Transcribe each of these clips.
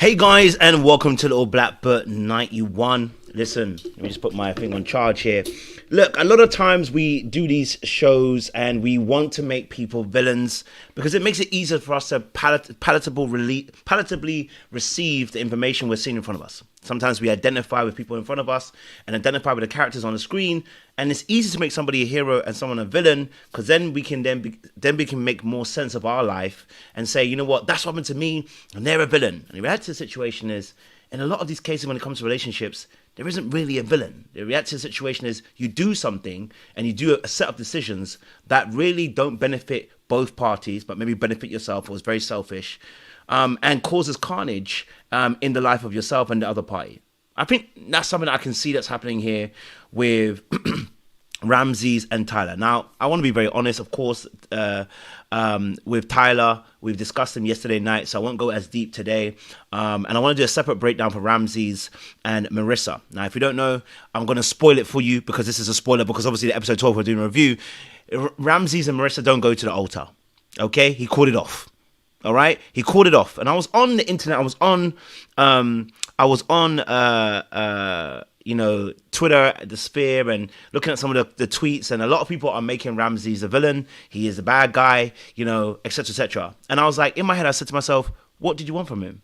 Hey guys, and welcome to Little Blackbird 91. Listen, let me just put my thing on charge here. Look, a lot of times we do these shows and we want to make people villains because it makes it easier for us to palatably receive the information we're seeing in front of us. Sometimes we identify with people in front of us and identify with the characters on the screen, and it's easy to make somebody a hero and someone a villain because then we can make more sense of our life and say, you know what, that's what happened to me and they're a villain. And the reality of the situation is, in a lot of these cases when it comes to relationships, there isn't really a villain. The reality of the situation is you do something and you do a set of decisions that really don't benefit both parties, but maybe benefit yourself or is very selfish, and causes carnage in the life of yourself and the other party. I think that's something that I can see that's happening here with Ramses and Tyler. Now, I want to be very honest, of course, with Tyler, we've discussed him yesterday night, so I won't go as deep today. And I want to do a separate breakdown for Ramses and Merissa. Now, if you don't know, I'm going to spoil it for you because this is a spoiler, because obviously the episode 12 we're doing a review. Ramses and Merissa don't go to the altar, okay? He called it off. All right, he called it off, and I was on the internet. I was on Twitter, the Sphere, and looking at some of the tweets, and a lot of people are making Ramses a villain. He is a bad guy, etc., etc. And I was like, in my head, I said to myself, what did you want from him?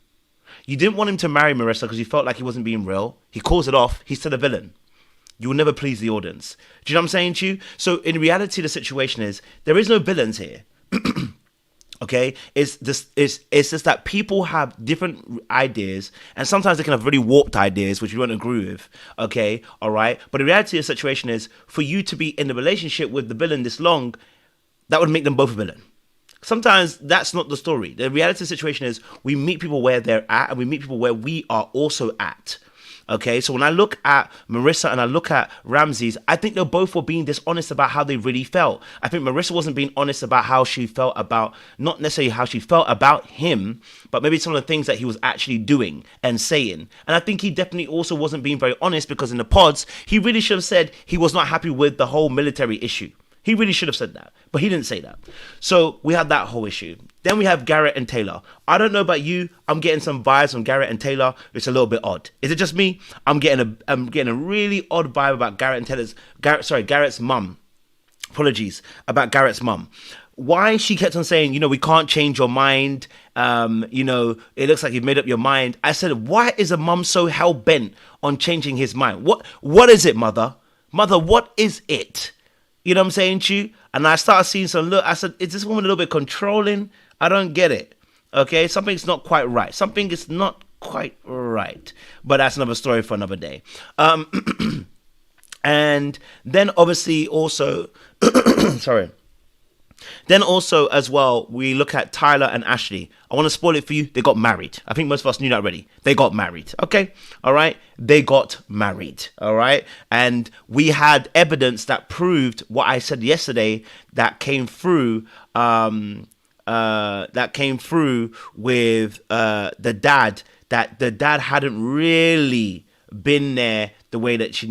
You didn't want him to marry Merissa because you felt like he wasn't being real. He calls it off. He's still a villain. You will never please the audience. Do you know what I'm saying to you? So in reality, the situation is there is no villains here. Okay, it's just that people have different ideas, and sometimes they can have really warped ideas, which you won't agree with. Okay, all right. But the reality of the situation is, for you to be in the relationship with the villain this long, that would make them both a villain. Sometimes that's not the story. The reality of the situation is, we meet people where they're at, and we meet people where we are also at. Okay, so when I look at Merissa and I look at Ramses, I think they both were being dishonest about how they really felt. I think Merissa wasn't being honest about how she felt about, not necessarily how she felt about him, but maybe some of the things that he was actually doing and saying. And I think he definitely also wasn't being very honest, because in the pods, he really should have said he was not happy with the whole military issue. He really should have said that, but he didn't say that. So we had that whole issue. Then we have Garrett and Taylor. I don't know about you. I'm getting some vibes from Garrett and Taylor. It's a little bit odd. Is it just me? I'm getting a really odd vibe about Garrett's mum. Apologies about Garrett's mum. Why she kept on saying, we can't change your mind. It looks like you've made up your mind. I said, why is a mum so hell bent on changing his mind? What is it, mother? Mother, what is it? You know what I'm saying to you? And I started seeing some look. I said, is this woman a little bit controlling? I don't get it. Okay, something's not quite right. Something is not quite right. But that's another story for another day. And then obviously also, sorry. Then also as well, we look at Tyler and Ashley. I want to spoil it for you. They got married. I think most of us knew that already. They got married. Okay. All right. They got married. All right. And we had evidence that proved what I said yesterday that came through. That came through with the dad. That the dad hadn't really been there the way he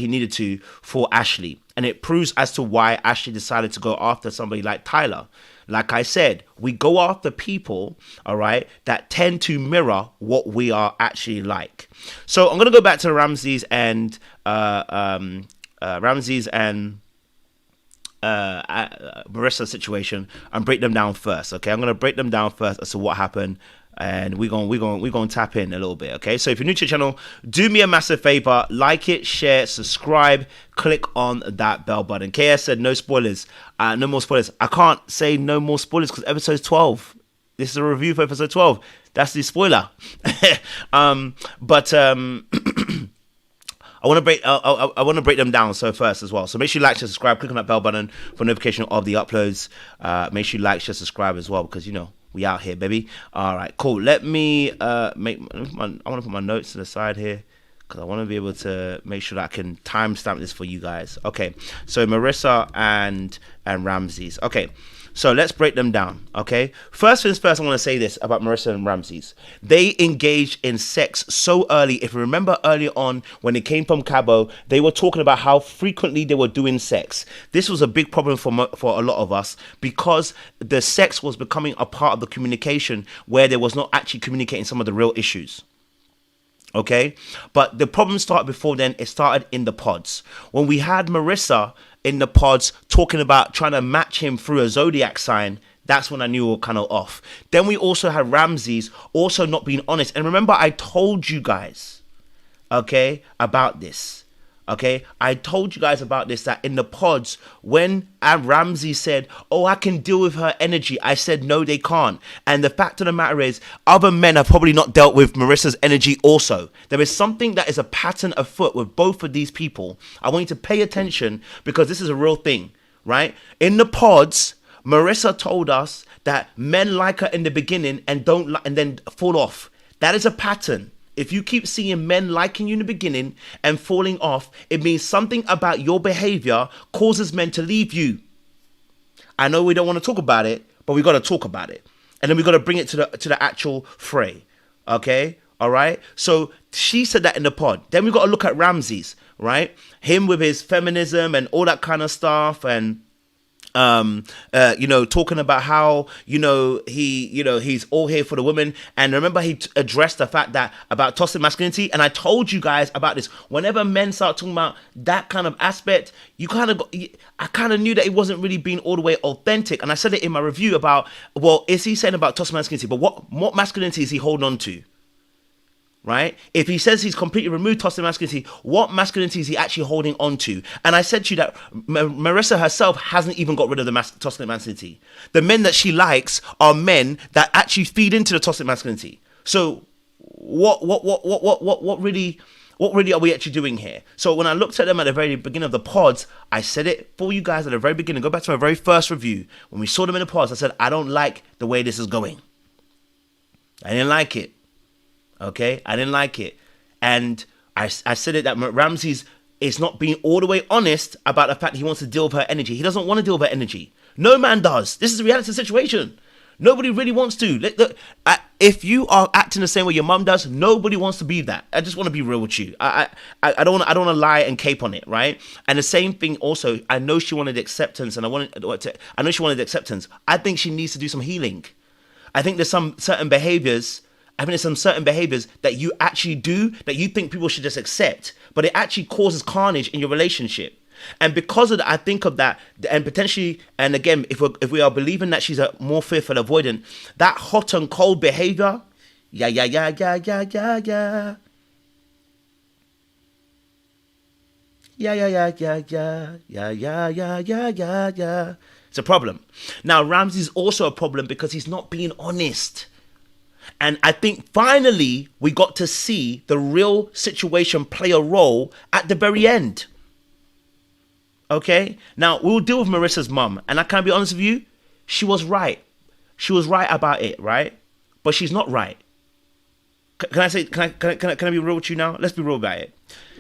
needed to for Ashley. And it proves as to why Ashley decided to go after somebody like Tyler. Like I said, we go after people, all right, that tend to mirror what we are actually like. So I'm going to go back to Ramses and Merissa situation and break them down first. Okay, I'm going to break them down first as to what happened. And we're gonna tap in a little bit, okay? So if you're new to the channel, do me a massive favor, like it, share, subscribe, click on that bell button. KS said no spoilers, no more spoilers. I can't say no more spoilers because episode 12. This is a review for episode 12. That's the spoiler. I want to break them down first as well. So make sure you like, share, subscribe, click on that bell button for notification of the uploads. Make sure you like, share, subscribe as well, because we out here, baby. All right, cool. Let me I want to put my notes to the side here because I want to be able to make sure that I can timestamp this for you guys. Okay, so Merissa and Ramses. Okay, so let's break them down. Okay, first things first, I want to say this about Merissa and Ramses. They engaged in sex so early. If you remember earlier on when they came from Cabo, they were talking about how frequently they were doing sex. This was a big problem for a lot of us, because the sex was becoming a part of the communication where there was not actually communicating some of the real issues. Okay, but the problem started before then. It started in the pods when we had Merissa in the pods talking about trying to match him through a zodiac sign. That's when I knew we were kind of off. Then we also had Ramses also not being honest. And remember, I told you guys, okay, about this. Okay, I told you guys about this, that in the pods, when Ramses said, oh, I can deal with her energy, I said, no, they can't. And the fact of the matter is, other men have probably not dealt with Marissa's energy also. There is something that is a pattern afoot with both of these people. I want you to pay attention, because this is a real thing, right? In the pods, Merissa told us that men like her in the beginning and and then fall off. That is a pattern. If you keep seeing men liking you in the beginning and falling off, it means something about your behavior causes men to leave you. I know we don't want to talk about it, but we got to talk about it. And then we got to bring it to the actual fray. Okay? All right? So she said that in the pod. Then we got to look at Ramses, right? Him with his feminism and all that kind of stuff, and talking about how, he's all here for the women. And remember, he addressed the fact that about toxic masculinity. And I told you guys about this. Whenever men start talking about that kind of aspect, I kind of knew that it wasn't really being all the way authentic. And I said it in my review about, well, is he saying about toxic masculinity? But what masculinity is he holding on to? Right? If he says he's completely removed toxic masculinity, what masculinity is he actually holding on to? And I said to you that Merissa herself hasn't even got rid of the toxic masculinity. The men that she likes are men that actually feed into the toxic masculinity. So what really are we actually doing here? So when I looked at them at the very beginning of the pods, I said it for you guys at the very beginning. Go back to my very first review. When we saw them in the pods, I said, I don't like the way this is going. I didn't like it. Okay, I didn't like it. And I said it that Ramses is not being all the way honest about the fact that he wants to deal with her energy. He doesn't want to deal with her energy. No man does. This is a reality situation. Nobody really wants to. Look, if you are acting the same way your mum does, nobody wants to be that. I just want to be real with you. I don't want to lie and cape on it, right? And the same thing also, I know she wanted acceptance, and I know she wanted acceptance. I think she needs to do some healing. I think there's some certain behaviors that you actually do that you think people should just accept, but it actually causes carnage in your relationship. And because of that, I think of that, and potentially, and again, if we are believing that she's a more fearful avoidant, that hot and cold behavior, yeah. It's a problem. Now, Ramses is also a problem because he's not being honest. And I think finally we got to see the real situation play a role at the very end. Okay? Now, we'll deal with Marissa's mum. And I can be honest with you, she was right. She was right about it, right? But she's not right. Can I be real with you now? Let's be real about it.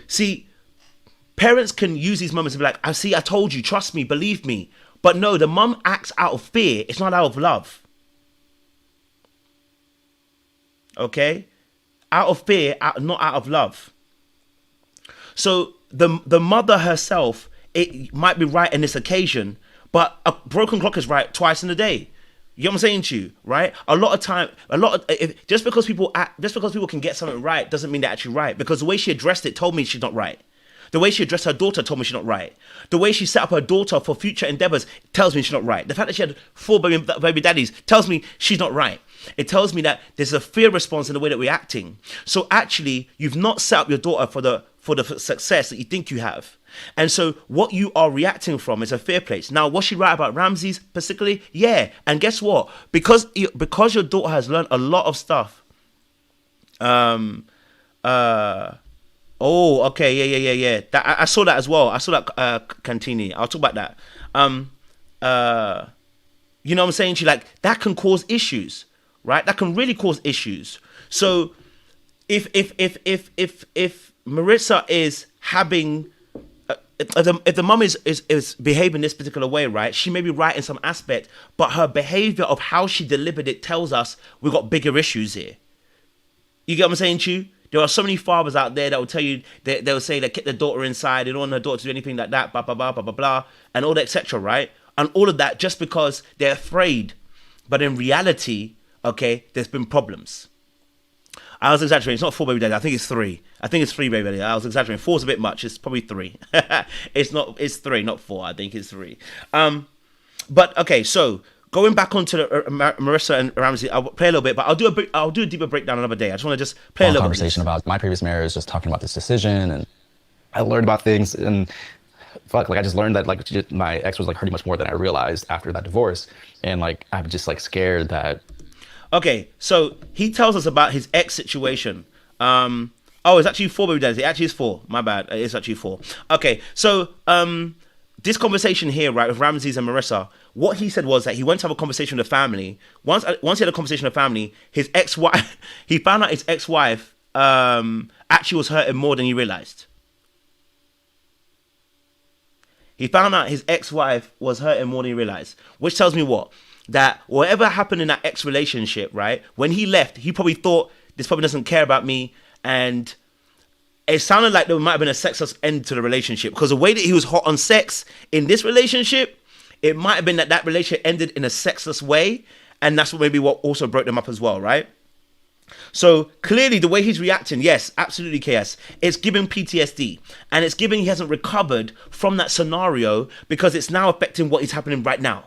See, parents can use these moments and be like, I told you, trust me, believe me. But no, the mum acts out of fear. It's not out of love. Okay? Out of fear, not out of love. So the mother herself, it might be right in this occasion, but a broken clock is right twice in a day. You know what I'm saying to you, right? Just because people can get something right doesn't mean they're actually right. Because the way she addressed it told me she's not right. The way she addressed her daughter told me she's not right. The way she set up her daughter for future endeavors tells me she's not right. The fact that she had 4 baby daddies tells me she's not right. It tells me that there's a fear response in the way that we're acting. So actually, you've not set up your daughter for the success that you think you have. And so what you are reacting from is a fear place. Now, was she right about Ramses particularly? Yeah. And guess what? Because your daughter has learned a lot of stuff. Oh, okay, yeah. I saw that as well. I saw that, Cantini. I'll talk about that. You know what I'm saying? That can cause issues, right? That can really cause issues. So if Merissa is having, if the mum is behaving this particular way, right, she may be right in some aspect, but her behavior of how she delivered it tells us we've got bigger issues here. You get what I'm saying to you? There are so many fathers out there that will tell you, they'll say they keep their daughter inside, they don't want their daughter to do anything like that, blah, blah, blah, blah, blah, blah, and all that, etc., right? And all of that just because they're afraid. But in reality, okay, there's been problems. I was exaggerating. It's not 4 baby daddy. I think it's 3. I think it's 3 baby daddy. I was exaggerating. 4's a bit much. It's probably 3. It's 3, not 4. I think it's 3. But okay, so going back onto the, Merissa and Ramses, I'll play a little bit, but I'll do a deeper breakdown another day. I just want to just play a little conversation about my previous marriage, just talking about this decision, and I learned about things, and like I just learned that like my ex was like hurting much more than I realized after that divorce, and like I'm just like scared that. Okay, so he tells us about his ex situation. It's actually 4 baby dads. It actually is 4. My bad. It's actually 4. Okay, so this conversation here, right, with Ramses and Merissa, what he said was that he went to have a conversation with the family. Once he had a conversation with the family, his ex-wife, he found out his ex-wife actually was hurting more than he realized. He found out his ex-wife was hurting more than he realized, which tells me what? That whatever happened in that ex-relationship, right, when he left, he probably thought, this probably doesn't care about me, and it sounded like there might have been a sexless end to the relationship, because the way that he was hot on sex in this relationship, it might have been that relationship ended in a sexless way, and that's what also broke them up as well, right? So clearly the way he's reacting, yes, absolutely, KS, it's giving PTSD, and it's giving he hasn't recovered from that scenario because it's now affecting what is happening right now.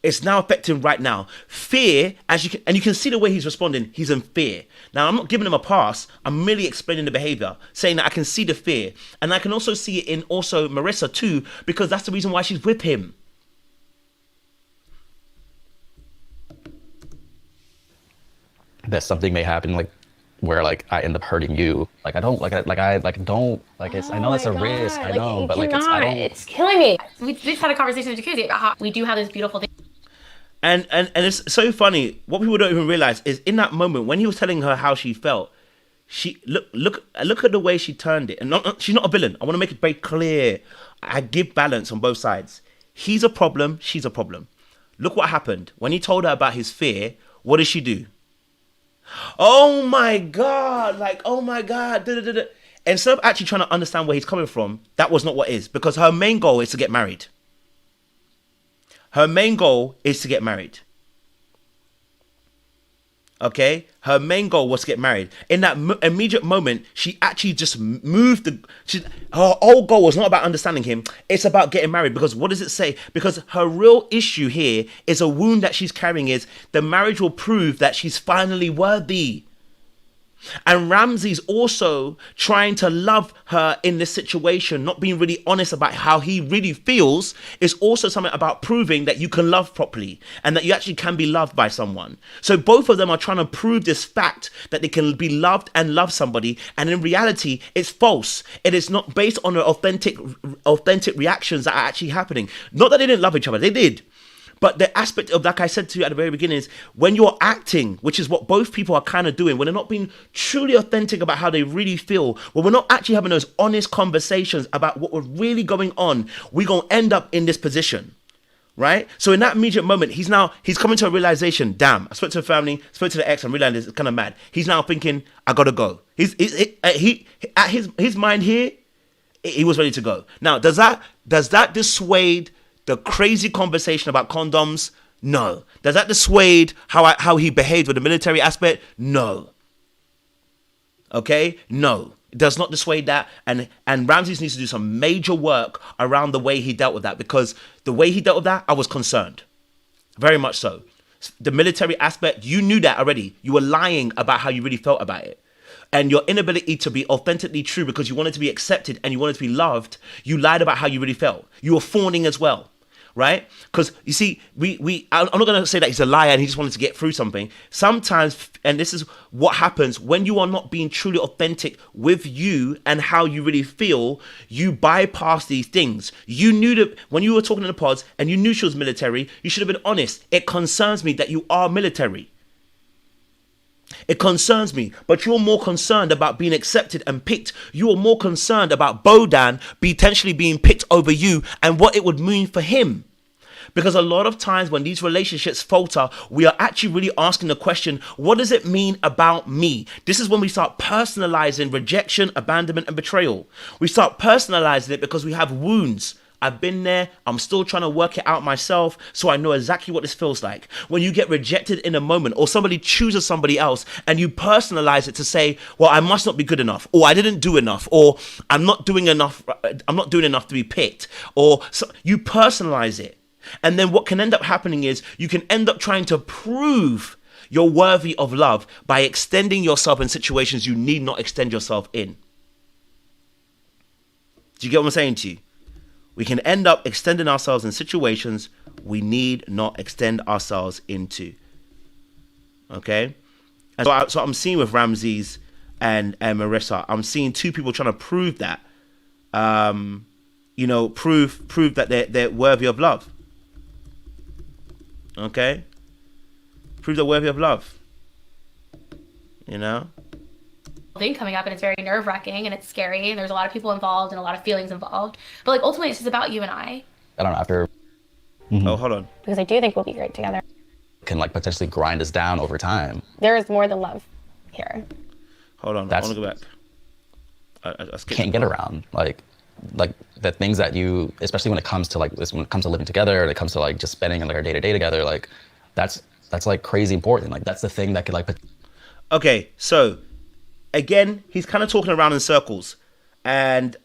It's now affecting right now. Fear, and you can see the way he's responding, he's in fear. Now, I'm not giving him a pass. I'm merely explaining the behavior, saying that I can see the fear. And I can also see it in also Merissa too, because that's the reason why she's with him. That something may happen, like where like I end up hurting you. Like I don't, it's, I know it's a risk, I know, but like it's killing me. We just had a conversation in the jacuzzi about how we do have this beautiful thing. And it's so funny. What people don't even realize is in that moment when he was telling her how she felt, she look at the way she turned it. And she's not a villain. I want to make it very clear. I give balance on both sides. He's a problem. She's a problem. Look what happened when he told her about his fear. What did she do? Oh my God! Like, oh my God! Instead of actually trying to understand where he's coming from, that was not what is, because her main goal is to get married. Her main goal is to get married. Okay? Her main goal was to get married. In that immediate moment, she actually just moved her whole goal was not about understanding him. It's about getting married. Because what does it say? Because her real issue here is a wound that she's carrying is the marriage will prove that she's finally worthy. And Ramses also trying to love her in this situation, not being really honest about how he really feels, is also something about proving that you can love properly and that you actually can be loved by someone. So both of them are trying to prove this fact that they can be loved and love somebody, and in reality it's false. It is not based on the authentic reactions that are actually happening. Not that they didn't love each other, they did. But the aspect of, like I said to you at the very beginning, is when you're acting, which is what both people are kind of doing, when they're not being truly authentic about how they really feel, when we're not actually having those honest conversations about what was really going on, we're going to end up in this position, right? So in that immediate moment, he's coming to a realization, damn, I spoke to the family, spoke to the ex, and realized it's kind of mad. He's now thinking, I got to go. At his mind here, he was ready to go. Now, does that dissuade the crazy conversation about condoms? No. Does that dissuade how he behaved with the military aspect? No. Okay? No. It does not dissuade that. And Ramses needs to do some major work around the way he dealt with that, because the way he dealt with that, I was concerned. Very much so. The military aspect, you knew that already. You were lying about how you really felt about it. And your inability to be authentically true because you wanted to be accepted and you wanted to be loved, you lied about how you really felt. You were fawning as well. Right? Because you see, I'm not going to say that he's a liar and he just wanted to get through something. Sometimes, and this is what happens when you are not being truly authentic with you and how you really feel, you bypass these things. You knew that when you were talking in the pods and you knew she was military, you should have been honest. It concerns me that you are military. It concerns me, but you're more concerned about being accepted and picked. You are more concerned about Bodan potentially being picked over you and what it would mean for him. Because a lot of times when these relationships falter, we are actually really asking the question, what does it mean about me? This is when we start personalizing rejection, abandonment, and betrayal. We start personalizing it because we have wounds. I've been there. I'm still trying to work it out myself, so I know exactly what this feels like. When you get rejected in a moment, or somebody chooses somebody else, and you personalize it to say, well, I must not be good enough, or I didn't do enough, or I'm not doing enough to be picked, or so you personalize it. And then what can end up happening is you can end up trying to prove you're worthy of love by extending yourself in situations you need not extend yourself in. Do you get what I'm saying to you? We can end up extending ourselves in situations we need not extend ourselves into. Okay? And so I'm seeing with Ramses and Merissa, I'm seeing two people trying to prove that, prove that they're worthy of love. Okay? Prove they're worthy of love. You know? Thing coming up, and it's very nerve-wracking and it's scary and there's a lot of people involved and a lot of feelings involved, but like ultimately it's just about you and I don't know, after Oh, hold on. because I do think we'll be great together. can like potentially grind us down over time. There is more than love here. Hold on. I want to go back. I Can't get around like the things that you, especially when it comes to like this, when it comes to living together, or it comes to like just spending like our day to day together, like that's like crazy important. Like that's the thing that could like. Okay, so again, he's kind of talking around in circles, and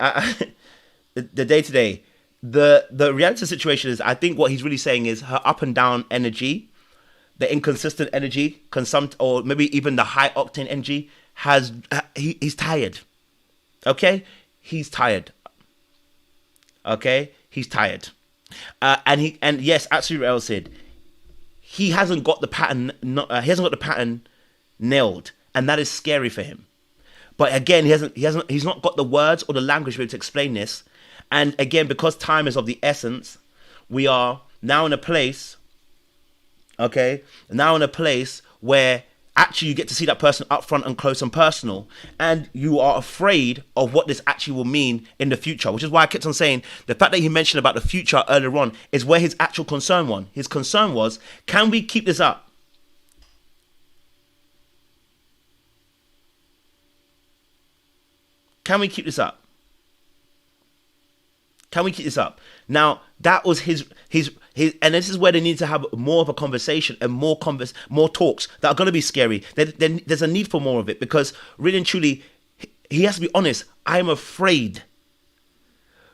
the day to day, the reality situation is, I think what he's really saying is her up and down energy, the inconsistent energy, or maybe even the high octane energy he's tired. Okay, he's tired. Okay, he's tired, and yes, absolutely, what I said. He hasn't got the pattern. Nailed, and that is scary for him. But again, he's not got the words or the language to be able to explain this. And again, because time is of the essence, we are now in a place, where actually you get to see that person up front and close and personal, and you are afraid of what this actually will mean in the future, which is why I kept on saying the fact that he mentioned about the future earlier on is where his actual concern was. His concern was, can we keep this up? Can we keep this up? Can we keep this up? Now, that was his, and this is where they need to have more of a conversation and more talks that are going to be scary. There's a need for more of it, because really and truly, he has to be honest. I'm afraid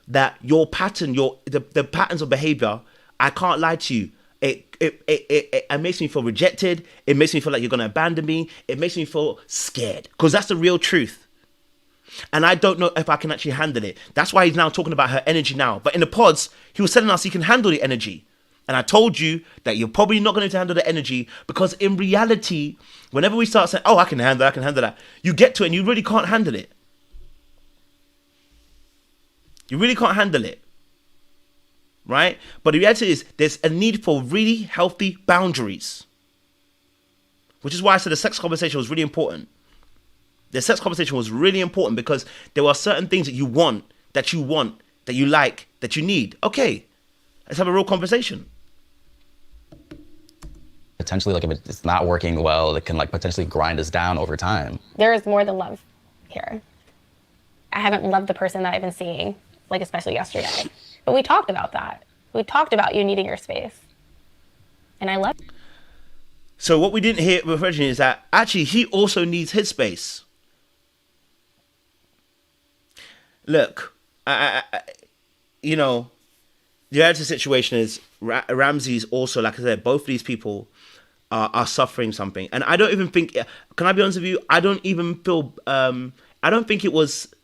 that your pattern, the patterns of behavior, I can't lie to you. It makes me feel rejected. It makes me feel like you're going to abandon me. It makes me feel scared, because that's the real truth. And I don't know if I can actually handle it. That's why he's now talking about her energy now. But in the pods, he was telling us he can handle the energy. And I told you that you're probably not going to handle the energy, because in reality, whenever we start saying, oh, I can handle that, you get to it and you really can't handle it. You really can't handle it. Right? But the reality is, there's a need for really healthy boundaries. Which is why I said the sex conversation was really important. The sex conversation was really important, because there are certain things that you want, that you like, that you need. Okay, let's have a real conversation. Potentially, like if it's not working well, it can like potentially grind us down over time. There is more than love here. I haven't loved the person that I've been seeing, like especially yesterday. But we talked about that. We talked about you needing your space. And I love it. So what we didn't hear with Reggie is that actually he also needs his space. Look, the reality situation is Ramses also, like I said, both these people are suffering something. And I don't even think, can I be honest with you? I don't even feel, I don't think it was,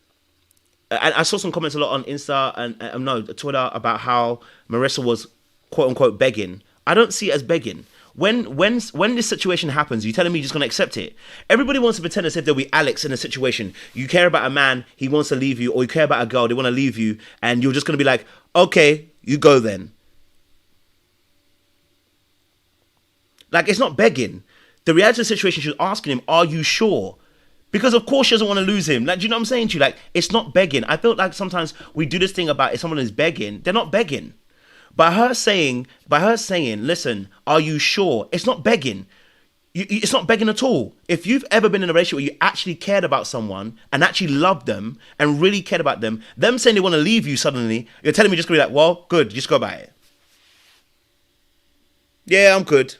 and I saw some comments a lot on Insta and Twitter about how Merissa was quote unquote begging. I don't see it as begging. When this situation happens, you're telling me you're just going to accept it. Everybody wants to pretend as if there'll be Alex in a situation. You care about a man, he wants to leave you, or you care about a girl, they want to leave you, and you're just going to be like, okay, you go then. Like, it's not begging. The reality of the situation, she was asking him, are you sure? Because of course she doesn't want to lose him. Like, do you know what I'm saying to you? Like, it's not begging. I feel like sometimes we do this thing about if someone is begging, they're not begging. By her saying, listen, are you sure? It's not begging. It's not begging at all. If you've ever been in a relationship where you actually cared about someone and actually loved them and really cared about them saying they want to leave you suddenly, you're telling me just gonna be like, well, good, just go about it. Yeah, I'm good.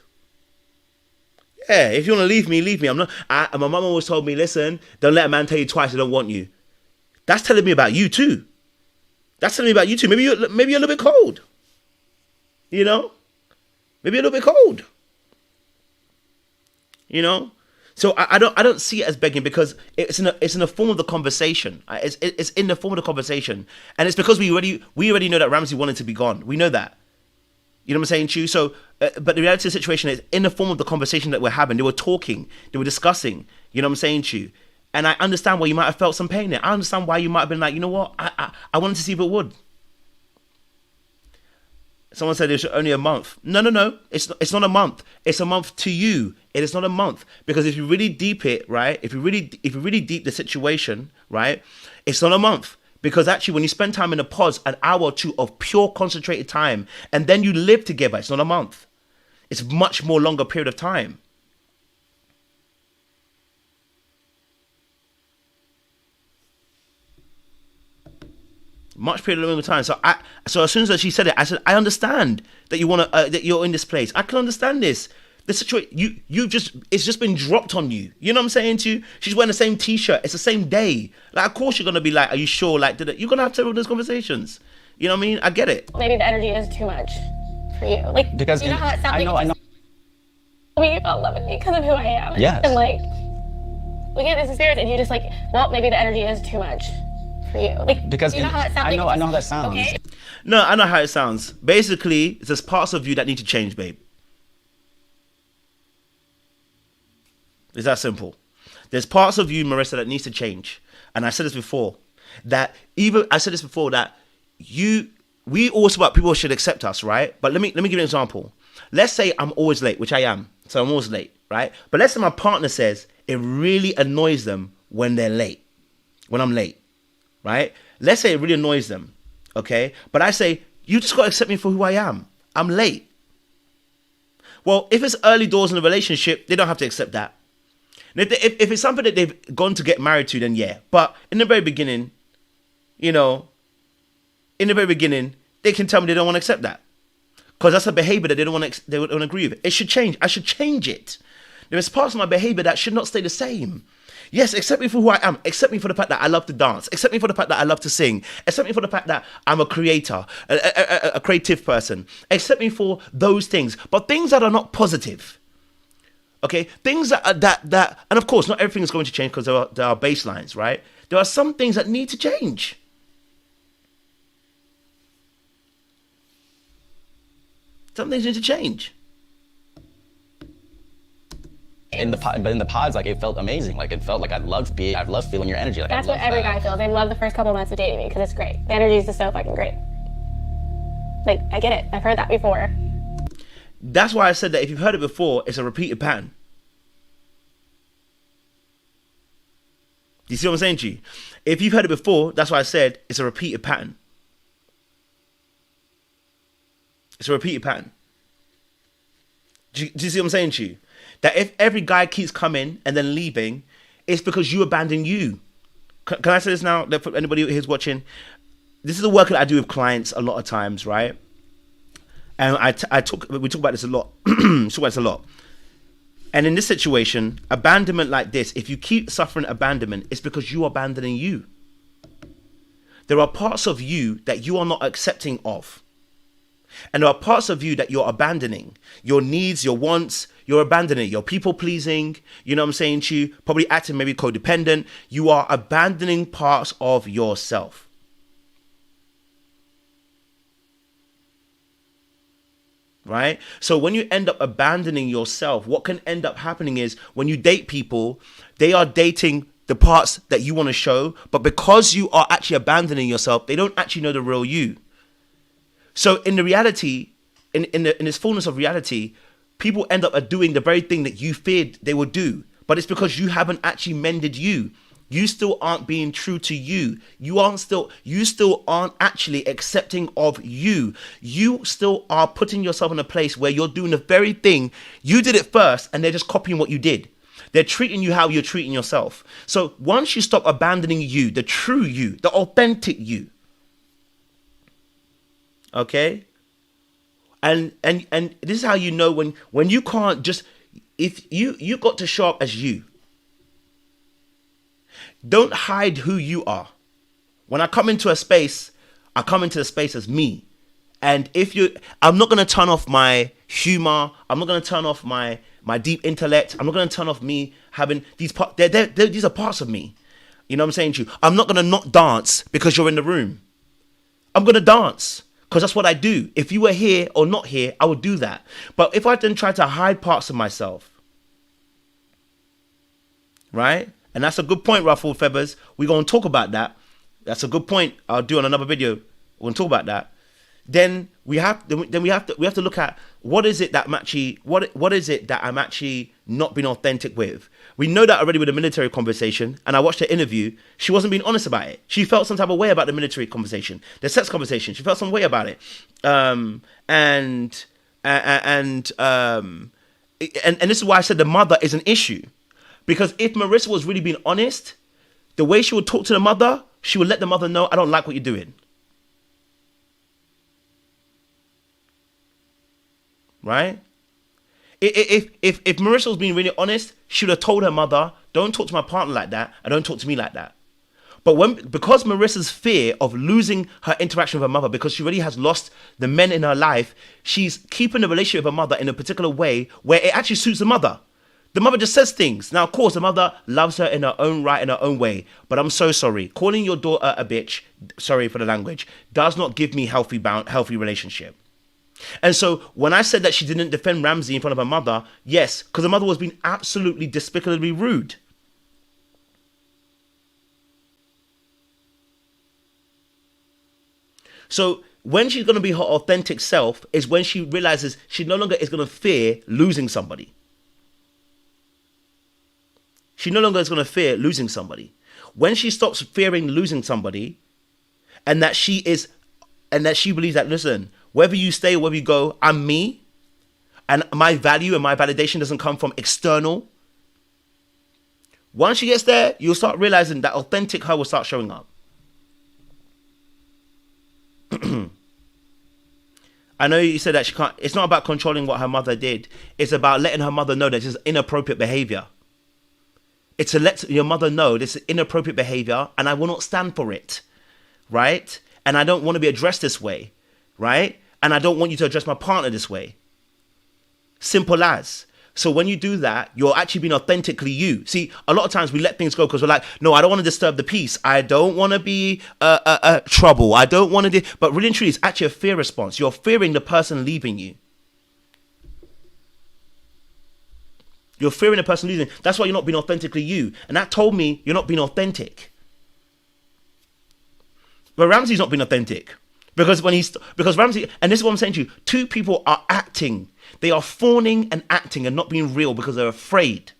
Yeah, if you want to leave me, leave me. I'm not. My mum always told me, listen, don't let a man tell you twice they don't want you. That's telling me about you too. That's telling me about you too. Maybe you're a little bit cold. You know, maybe a little bit cold. You know, so I don't see it as begging because it's in the form of the conversation. It's in the form of the conversation, and it's because we already know that Ramsey wanted to be gone. We know that. You know what I'm saying to you? So, but the reality of the situation is in the form of the conversation that we're having. They were talking, they were discussing. You know what I'm saying to you? And I understand why you might have felt some pain there. I understand why you might have been like, you know what? I wanted to see if it would. Someone said it's only a month. No. It's not a month. It's a month to you. It is not a month because if you really deep it, right? If you really deep the situation, right? It's not a month. Because actually, when you spend time in the pods, an hour or two of pure concentrated time, and then you live together, it's not a month. It's a much more longer period of time. Much period of longer time. So as soon as she said it, I said, I understand that you want to that you're in this place. I can understand this. The situation it's just been dropped on you. You know what I'm saying to you? She's wearing the same t-shirt. It's the same day. Like, of course you're gonna be like, are you sure? Like, you're gonna have to have those conversations. You know what I mean? I get it. Maybe the energy is too much for you. Like, because you know how it sounds. I know. I mean, you fell in love with me because of who I am. Yes. And like, we get this experience, and you just like, well, maybe the energy is too much for you. Like, because you know how it sounds. I know how that sounds. Okay? No, I know how it sounds. Basically, there's parts of you that need to change, babe. It's that simple. There's parts of you, Merissa, that needs to change. And I said this before, that we always about people should accept us, right? But let me give you an example. Let's say I'm always late, which I am. So I'm always late, right? But let's say my partner says it really annoys them when they're late, when I'm late, right? Let's say it really annoys them, okay? But I say, you just got to accept me for who I am. I'm late. Well, if it's early doors in a relationship, they don't have to accept that. And if it's something that they've gone to get married to, then yeah. But in the very beginning, you know, they can tell me they don't want to accept that. Because that's a behavior that they don't agree with. It should change. I should change it. There's parts of my behavior that should not stay the same. Yes, accept me for who I am. Accept me for the fact that I love to dance. Accept me for the fact that I love to sing. Accept me for the fact that I'm a creator, a creative person. Accept me for those things. But things that are not positive. Okay, things that and of course, not everything is going to change because there are baselines, right? There are some things that need to change. Some things need to change. In the pods, like, it felt amazing. Like, it felt like I loved feeling your energy. Like, that's what every guy feels. They love the first couple of months of dating me because it's great. The energy is just so fucking great. Like, I get it. I've heard that before. That's why I said that if you've heard it before, it's a repeated pattern. Do you see what I'm saying to you? If you've heard it before, that's why I said it's a repeated pattern. It's a repeated pattern. Do you see what I'm saying to you? That if every guy keeps coming and then leaving, it's because you abandon you. Can I say this now? For anybody who's watching, this is the work that I do with clients a lot of times, right? And we talk about this a lot. And in this situation, abandonment like this, if you keep suffering abandonment, it's because you are abandoning you. There are parts of you that you are not accepting of. And there are parts of you that you're abandoning. Your needs, your wants, you're abandoning. You're people pleasing, you know what I'm saying to you? Probably acting maybe codependent. You are abandoning parts of yourself. Right? So when you end up abandoning yourself, what can end up happening is when you date people, they are dating the parts that you want to show, but because you are actually abandoning yourself, they don't actually know the real you. So in the reality, in this fullness of reality, people end up doing the very thing that you feared they would do. But it's because you haven't actually mended you. You still aren't being true to you. You still aren't actually accepting of you. You still are putting yourself in a place where you're doing the very thing you did it first, and they're just copying what you did. They're treating you how you're treating yourself. So once you stop abandoning you, the true you, the authentic you, okay? And this is how you know when you can't just, if you got to show up as you. Don't hide who you are. When I come into a space, I come into the space as me. And I'm not going to turn off my humor. I'm not going to turn off my deep intellect. I'm not going to turn off me having these parts. These are parts of me. You know what I'm saying to you? I'm not going to not dance because you're in the room. I'm going to dance because that's what I do. If you were here or not here, I would do that. But if I then try to hide parts of myself, right? And that's a good point, Ruffled Feathers. We're going to talk about that. That's a good point. I'll do on another video. We're going to talk about that. Then we have to look at what is it that I'm actually not being authentic with. We know that already with the military conversation, and I watched her interview. She wasn't being honest about it. She felt some type of way about the military conversation, the sex conversation. She felt some way about it, and this is why I said the mother is an issue. Because if Merissa was really being honest, the way she would talk to the mother, she would let the mother know, I don't like what you're doing. Right? If Merissa was being really honest, she would have told her mother, don't talk to my partner like that, and don't talk to me like that. But because Marissa's fear of losing her interaction with her mother, because she already has lost the men in her life, she's keeping the relationship with her mother in a particular way where it actually suits the mother. The mother just says things. Now, of course, the mother loves her in her own right, in her own way. But I'm so sorry. Calling your daughter a bitch, sorry for the language, does not give me healthy relationship. And so when I said that she didn't defend Ramsey in front of her mother, yes, because the mother was being absolutely despicably rude. So when she's going to be her authentic self is when she realizes she no longer is going to fear losing somebody. She no longer is going to fear losing somebody. When she stops fearing losing somebody, and that she believes that, listen, whether you stay or whether you go, I'm me, and my value and my validation doesn't come from external. Once she gets there, you'll start realizing that authentic her will start showing up. I know you said that she can't. It's not about controlling what her mother did. It's about letting her mother know that this is inappropriate behavior. It's to let your mother know this is inappropriate behavior and I will not stand for it, right? And I don't want to be addressed this way, right? And I don't want you to address my partner this way. Simple as. So when you do that, you're actually being authentically you. See, a lot of times we let things go because we're like, no, I don't want to disturb the peace. I don't want to be trouble. I don't want to but really and truly, it's actually a fear response. You're fearing the person leaving you. You're fearing the person losing. That's why you're not being authentically you. And that told me you're not being authentic. But Ramsey's not being authentic. Because Ramsey, and this is what I'm saying to you, two people are acting. They are fawning and acting and not being real because they're afraid.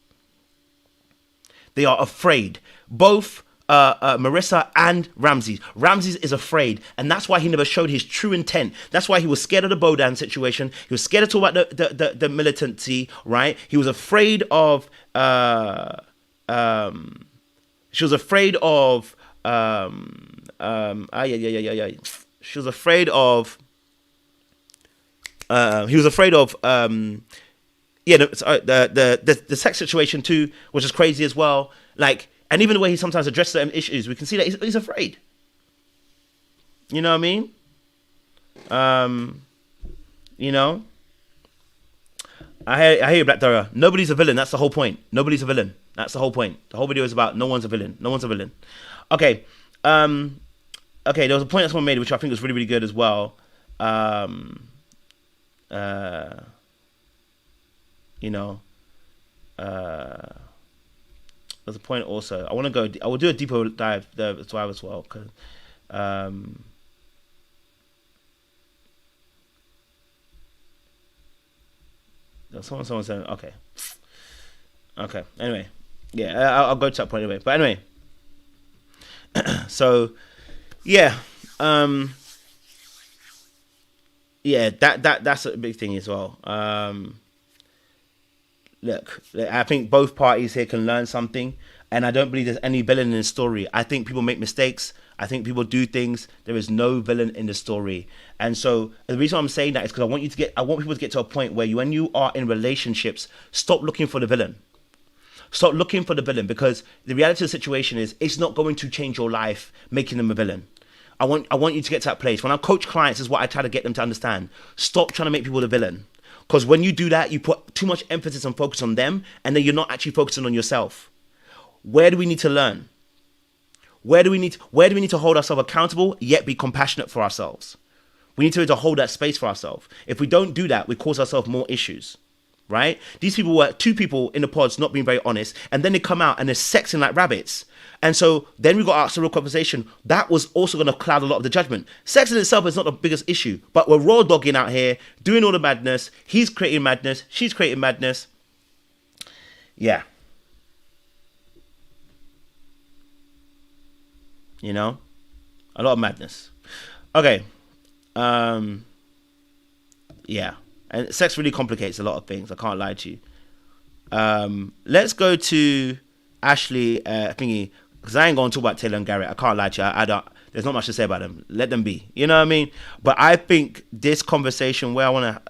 They are afraid. Both Merissa and Ramses. Ramses is afraid, and that's why he never showed his true intent. That's why he was scared of the Bodan situation. He was scared to talk about the militancy, right? He was afraid of she was afraid of she was afraid of he was afraid of the sex situation too, which is crazy as well. Like, and even the way he sometimes addresses certain issues, we can see that he's afraid. You know what I mean? You know, I hear you, Black Dora. Nobody's a villain. That's the whole point. Nobody's a villain. That's the whole point. The whole video is about no one's a villain. No one's a villain. Okay. Okay. There was a point that someone made, which I think was really, really good as well. You know, there's a point also. I will do a deeper dive as well, because Someone said, okay. Anyway, yeah, I'll go to that point anyway. But anyway, so yeah, that's a big thing as well. Look, I think both parties here can learn something, and I don't believe there's any villain in the story. I think people make mistakes. I think people do things. There is no villain in the story. And so the reason I'm saying that is because I want people to get to a point where when you are in relationships, stop looking for the villain. Stop looking for the villain, because the reality of the situation is it's not going to change your life making them a villain. I want you to get to that place. When I coach clients, is what I try to get them to understand. Stop trying to make people the villain. Because when you do that, you put too much emphasis and focus on them, and then you're not actually focusing on yourself. Where do we need to learn? Where do we need to hold ourselves accountable, yet be compassionate for ourselves? We need to be able to hold that space for ourselves. If we don't do that, we cause ourselves more issues, right? These people were 2 people in the pods not being very honest, and then they come out and they're sexing like rabbits. And so then we got asked a real conversation. That was also going to cloud a lot of the judgment. Sex in itself is not the biggest issue, but we're raw dogging out here, doing all the madness. He's creating madness. She's creating madness. Yeah. You know, a lot of madness. Okay. Yeah. And sex really complicates a lot of things. I can't lie to you. Let's go to Ashley thingy, because I ain't going to talk about Taylor and Garrett. I can't lie to you. I don't. There's not much to say about them. Let them be. You know what I mean? But I think this conversation where I want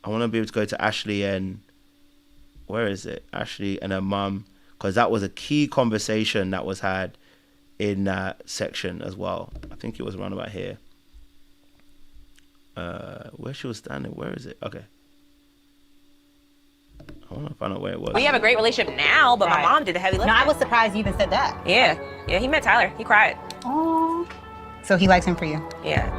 to be able to go to Ashley and where is it? Ashley and her mum. Because that was a key conversation that was had in that section as well. I think it was around about here. Where she was standing. Where is it? Okay. I want to find out where it was. We have a great relationship now, but my mom did the heavy lifting. No, I was surprised you even said that. Yeah, he met Tyler. He cried. Oh. So he likes him for you. Yeah.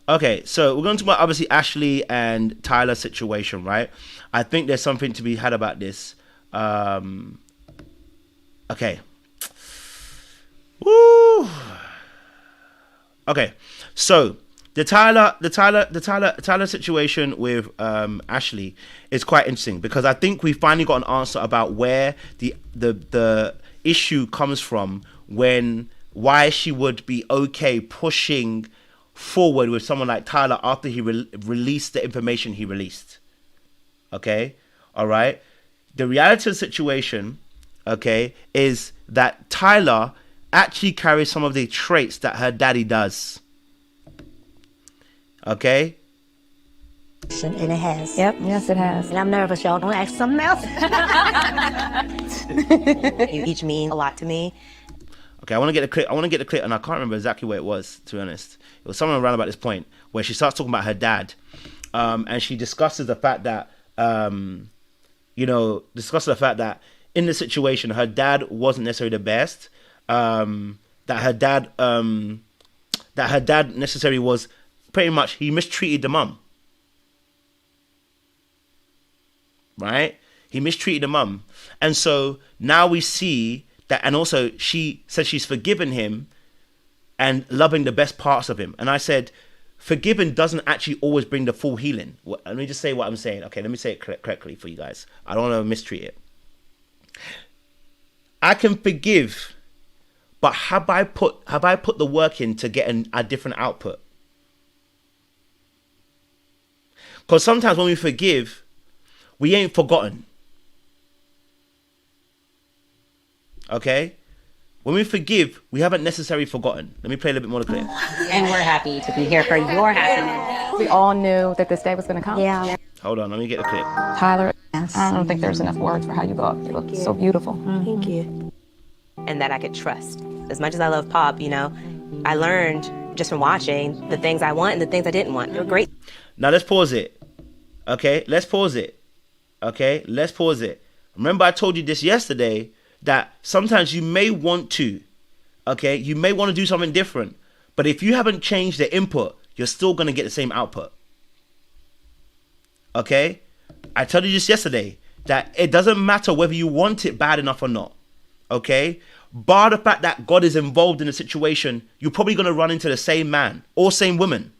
Okay, so we're going to talk about obviously Ashley and Tyler's situation, right? I think there's something to be had about this. Okay. Woo. Okay. So the Tyler situation with Ashley is quite interesting, because I think we finally got an answer about where the issue comes from, why she would be okay pushing forward with someone like Tyler after he released the information he released. Okay? All right? The reality of the situation, okay, is that Tyler actually carries some of the traits that her daddy does. Okay? And it has. Yep. Yes, it has. And I'm nervous, y'all. Don't ask something else. You each mean a lot to me. Okay, I want to get the clip, and I can't remember exactly where it was, to be honest. It was somewhere around about this point where she starts talking about her dad, and she discusses the fact that, in the situation, her dad wasn't necessarily the best. That her dad necessarily was pretty much, he mistreated the mum. Right? He mistreated the mum. And so now we see that, and also she says she's forgiven him and loving the best parts of him. And I said, forgiving doesn't actually always bring the full healing. Let me just say what I'm saying. Okay, let me say it correctly for you guys. I don't want to mistreat it. I can forgive, but have I put the work in to get a different output? Because sometimes when we forgive, we ain't forgotten. Okay? When we forgive, we haven't necessarily forgotten. Let me play a little bit more clear. And we're happy to be here for your happiness. We all knew that this day was going to come. Yeah. Hold on, let me get the clip. Tyler, Yes. I don't think there's enough words for how you look. You look so beautiful. Thank you. And that I could trust. As much as I love Pop, I learned just from watching the things I want and the things I didn't want. They're great. Now let's pause it. Okay? Let's pause it. Okay? Let's pause it. Remember I told you this yesterday, that sometimes you may want to, okay? You may want to do something different. But if you haven't changed the input, you're still going to get the same output. Okay? I told you this yesterday, that it doesn't matter whether you want it bad enough or not. Okay? Bar the fact that God is involved in the situation, you're probably going to run into the same man or same woman.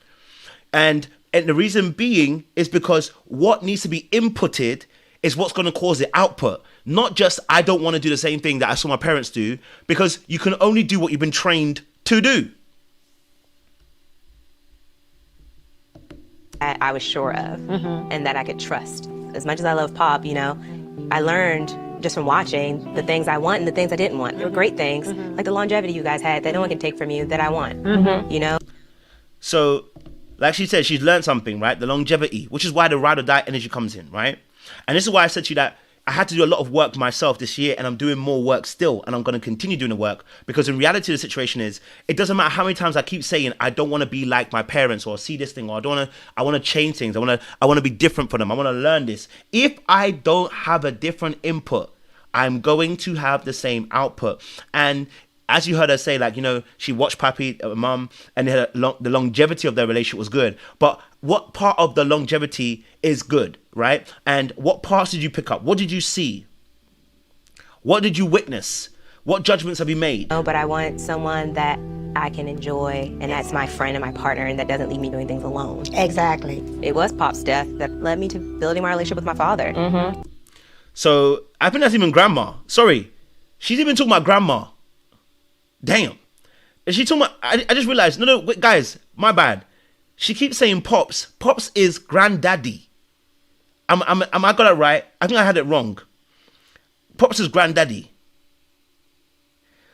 And And the reason being is because what needs to be inputted is what's going to cause the output. Not just, I don't want to do the same thing that I saw my parents do, because you can only do what you've been trained to do. I was sure of and that I could trust. As much as I love Pop, you know, I learned just from watching the things I want and the things I didn't want. There were great things, like the longevity you guys had that no one can take from you that I want, you know? So, like she said, she's learned something, right? The longevity, which is why the ride or die energy comes in, right? And this is why I said to you that I had to do a lot of work myself this year, and I'm doing more work still, and I'm going to continue doing the work, because in reality the situation is, it doesn't matter how many times I keep saying I don't want to be like my parents, or see this thing, or I want to change things, I want to be different for them, I want to learn this. If I don't have a different input, I'm going to have the same output. And as you heard her say, like, you know, she watched Papi, mum, and the longevity of their relationship was good. But what part of the longevity is good, right? And what parts did you pick up? What did you see? What did you witness? What judgments have you made? Oh, but I want someone that I can enjoy, and that's my friend and my partner, and that doesn't leave me doing things alone. Exactly. It was Pop's death that led me to building my relationship with my father. So I think that's even grandma. Sorry, she's even talking about grandma. Damn. Is she talking about, I just realized, no, wait, guys, my bad. She keeps saying Pops. Pops is granddaddy. Am I got it right? I think I had it wrong. Pops is granddaddy.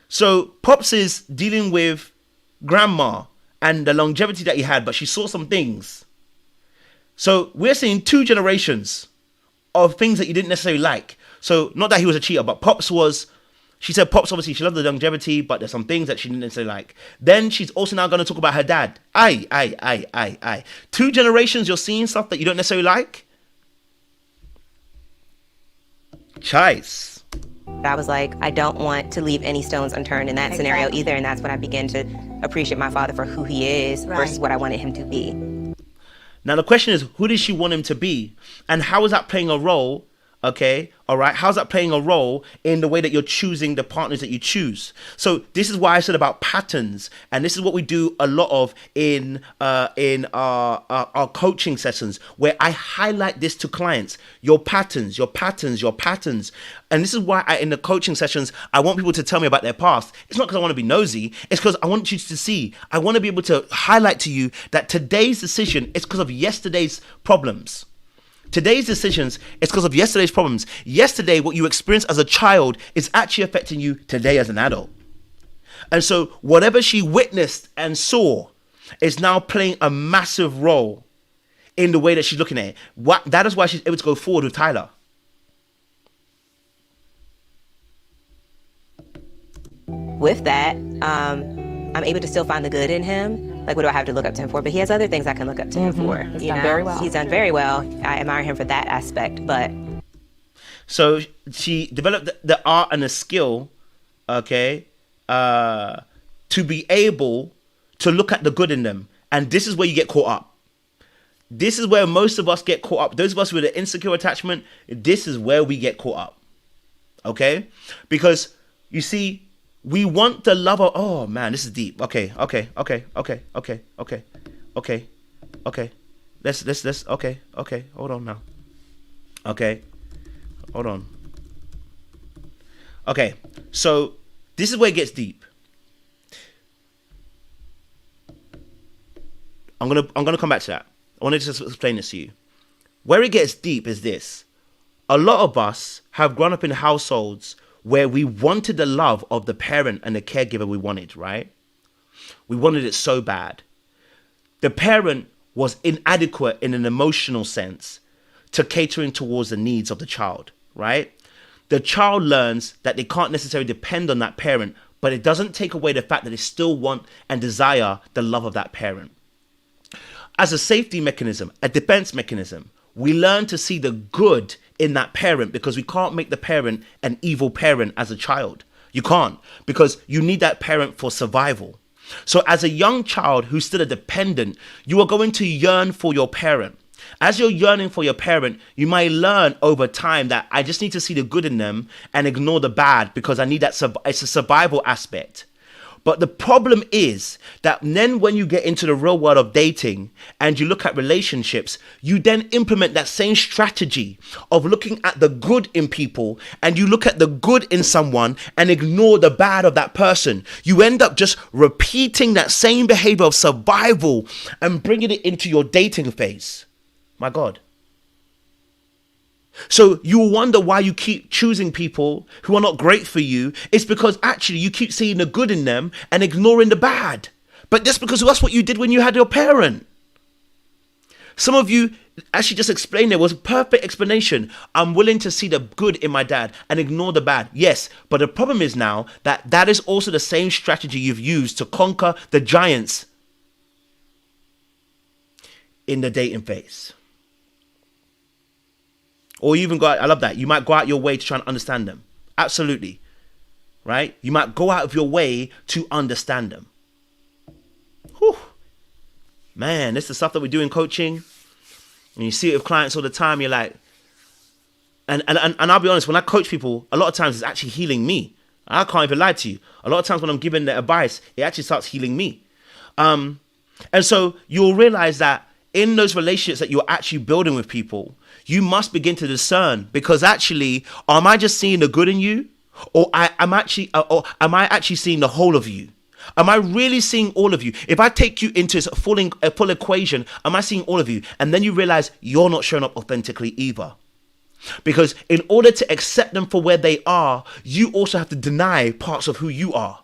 So Pops is dealing with grandma and the longevity that he had, but she saw some things. So we're seeing 2 generations of things that you didn't necessarily like. So not that he was a cheater, but Pops was, she said Pops, obviously, she loved the longevity, but there's some things that she didn't necessarily like. Then she's also now going to talk about her dad. Aye. 2 generations, you're seeing stuff that you don't necessarily like? Chice. I was like, I don't want to leave any stones unturned in that scenario either, and that's when I began to appreciate my father for who he is versus what I wanted him to be. Now the question is, who did she want him to be? And how is that playing a role? Okay, all right. How's that playing a role in the way that you're choosing the partners that you choose? So this is why I said about patterns, and this is what we do a lot of in our coaching sessions, where I highlight this to clients: your patterns, your patterns, your patterns. And this is why in the coaching sessions, I want people to tell me about their past. It's not because I want to be nosy. It's because I want you to see. I want to be able to highlight to you that today's decision is because of yesterday's problems. Today's decisions is because of yesterday's problems. Yesterday, what you experienced as a child is actually affecting you today as an adult. And so whatever she witnessed and saw is now playing a massive role in the way that she's looking at it. That is why she's able to go forward with Tyler. With that, I'm able to still find the good in him. Like, what do I have to look up to him for? But he has other things I can look up to him for. He's done very well. He's done very well. I admire him for that aspect, but... So she developed the art and the skill, okay, to be able to look at the good in them. And this is where you get caught up. This is where most of us get caught up. Those of us with an insecure attachment, this is where we get caught up. Okay? Because, you see, we want the love of, oh man, this is deep. Okay. Okay. Let's, okay. Hold on now. Okay. Hold on. Okay. So this is where it gets deep. I'm gonna come back to that. I want to just explain this to you. Where it gets deep is this. A lot of us have grown up in households where we wanted the love of the parent and the caregiver we wanted, right? We wanted it so bad. The parent was inadequate in an emotional sense to catering towards the needs of the child, right? The child learns that they can't necessarily depend on that parent, but it doesn't take away the fact that they still want and desire the love of that parent. As a safety mechanism, a defense mechanism, we learn to see the good in that parent because we can't make the parent an evil parent as a child. You can't, because you need that parent for survival. So as a young child who's still a dependent, you are going to yearn for your parent. As you're yearning for your parent, you might learn over time that I just need to see the good in them and ignore the bad because I need that. It's a survival aspect. But the problem is that then when you get into the real world of dating and you look at relationships, you then implement that same strategy of looking at the good in people, and you look at the good in someone and ignore the bad of that person. You end up just repeating that same behavior of survival and bringing it into your dating phase. My God. So you wonder why you keep choosing people who are not great for you. It's because actually you keep seeing the good in them and ignoring the bad. But that's because that's what you did when you had your parent. Some of you actually just explained, there was a perfect explanation. I'm willing to see the good in my dad and ignore the bad. Yes, but the problem is now that that is also the same strategy you've used to conquer the giants in the dating phase. Or you even go out, I love that. You might go out your way to try and understand them. Absolutely. Right? You might go out of your way to understand them. Whew. Man, this is the stuff that we do in coaching. And you see it with clients all the time. You're like, and I'll be honest, when I coach people, a lot of times it's actually healing me. I can't even lie to you. A lot of times when I'm giving the advice, it actually starts healing me. And so you'll realize that in those relationships that you're actually building with people, you must begin to discern, because actually, am I just seeing the good in you, or am I actually seeing the whole of you? Am I really seeing all of you? If I take you into a full equation, am I seeing all of you? And then you realize you're not showing up authentically either. Because in order to accept them for where they are, you also have to deny parts of who you are.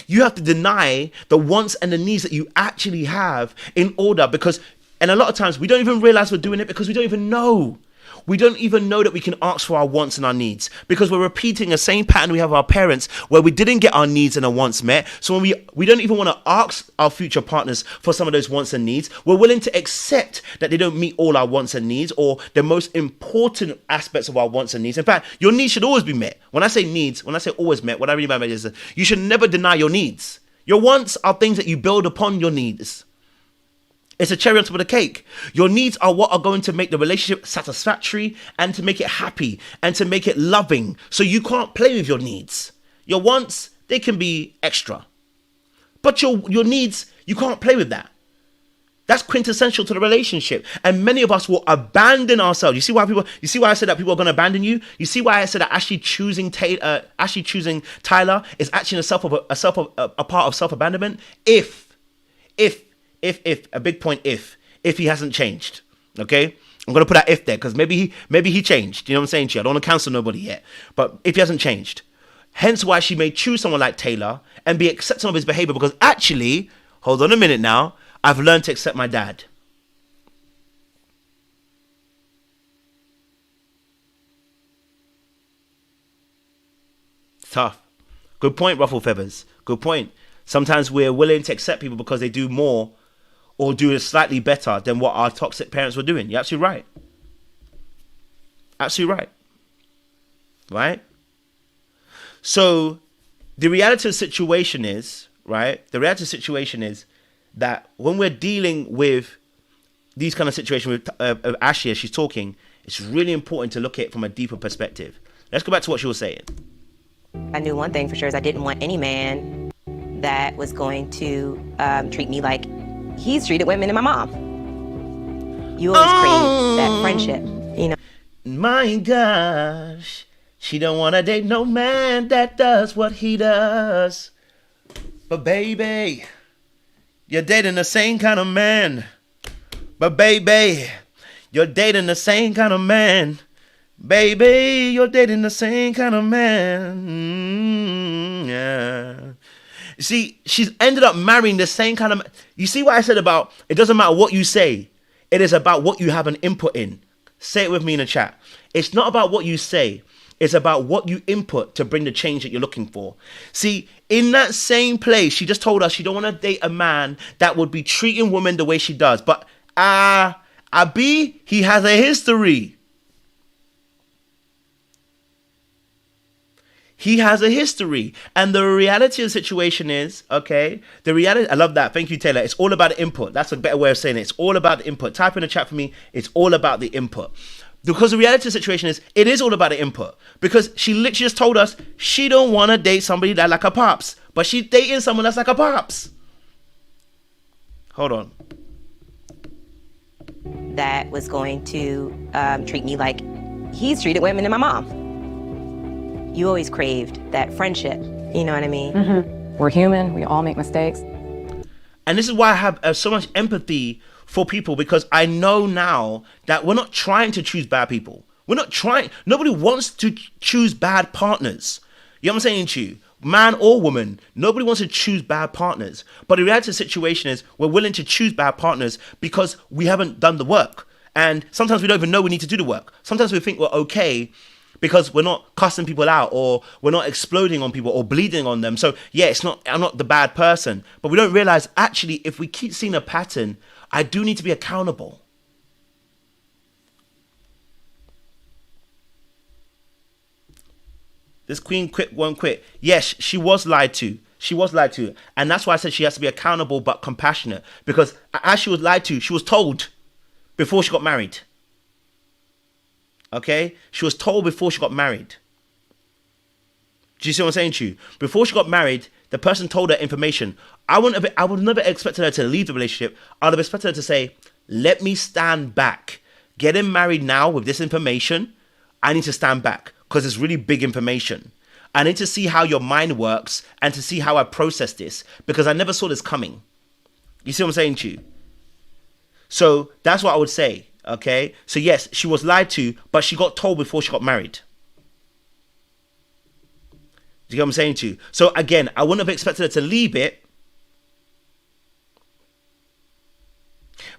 You have to deny the wants and the needs that you actually have in order, because, and a lot of times we don't even realize we're doing it because we don't even know. We don't even know that we can ask for our wants and our needs, because we're repeating the same pattern we have with our parents where we didn't get our needs and our wants met. So when we don't even want to ask our future partners for some of those wants and needs, we're willing to accept that they don't meet all our wants and needs, or the most important aspects of our wants and needs. In fact, your needs should always be met. When I say needs, when I say always met, what I really mean by that is you should never deny your needs. Your wants are things that you build upon your needs. It's a cherry on top of the cake. Your needs are what are going to make the relationship satisfactory and to make it happy and to make it loving. So you can't play with your needs. Your wants, they can be extra. But your needs, you can't play with that. That's quintessential to the relationship. And many of us will abandon ourselves. You see why I said that people are going to abandon you? You see why I said that actually choosing Tyler is actually a part of self-abandonment? If a big point, if he hasn't changed, okay? I'm going to put that if there, because maybe he changed. You know what I'm saying to you? I don't want to cancel nobody yet. But if he hasn't changed, hence why she may choose someone like Taylor and be accepting of his behavior, because actually, hold on a minute now, I've learned to accept my dad. Tough. Good point, Ruffle Feathers. Good point. Sometimes we're willing to accept people because they do more or do it slightly better than what our toxic parents were doing. You're absolutely right. Absolutely right. Right? So the reality of the situation is, right? The reality of the situation is that when we're dealing with these kind of situations with Ashley as she's talking, it's really important to look at it from a deeper perspective. Let's go back to what she was saying. I knew one thing for sure is I didn't want any man that was going to treat me like he's treated women and my mom. You always crave that friendship, you know. My gosh, she don't want to date no man that does what he does. But baby, you're dating the same kind of man. But baby, you're dating the same kind of man. Baby, you're dating the same kind of man. Yeah. See, she's ended up marrying the same kind of... You see what I said about it doesn't matter what you say. It is about what you have an input in. Say it with me in the chat. It's not about what you say. It's about what you input to bring the change that you're looking for. See, in that same place, she just told us she don't want to date a man that would be treating women the way she does. But Abi, he has a history. He has a history. And the reality of the situation is, okay, the reality, I love that. Thank you, Taylor. It's all about the input. That's a better way of saying it. It's all about the input. Type in the chat for me. It's all about the input. Because the reality of the situation is, it is all about the input. Because she literally just told us she don't want to date somebody that like her pops. but she's dating someone that's like a pops. Hold on. That was going to treat me like he's treated women and my mom. You always craved that friendship. You know what I mean? Mm-hmm. We're human. We all make mistakes. And this is why I have so much empathy for people, because I know now that we're not trying to choose bad people. We're not trying. Nobody wants to choose bad partners. You know what I'm saying to you? Man or woman, nobody wants to choose bad partners. But the reality of the situation is we're willing to choose bad partners because we haven't done the work. And sometimes we don't even know we need to do the work. Sometimes we think we're okay because we're not cussing people out, or we're not exploding on people or bleeding on them. So yeah, I'm not the bad person. But we don't realize, actually, if we keep seeing a pattern, I do need to be accountable. This queen won't quit. Yes, she was lied to. She was lied to. And that's why I said she has to be accountable but compassionate. Because as she was lied to, she was told before she got married. Okay? She was told before she got married. Do you see what I'm saying to you? Before she got married, the person told her information. I would never expected her to leave the relationship. I would have expected her to say, let me stand back. Getting married now with this information, I need to stand back because it's really big information. I need to see how your mind works and to see how I process this, because I never saw this coming. You see what I'm saying to you? So that's what I would say. Okay, so yes, she was lied to, but she got told before she got married. Do you get what I'm saying to you? So again, I wouldn't have expected her to leave it,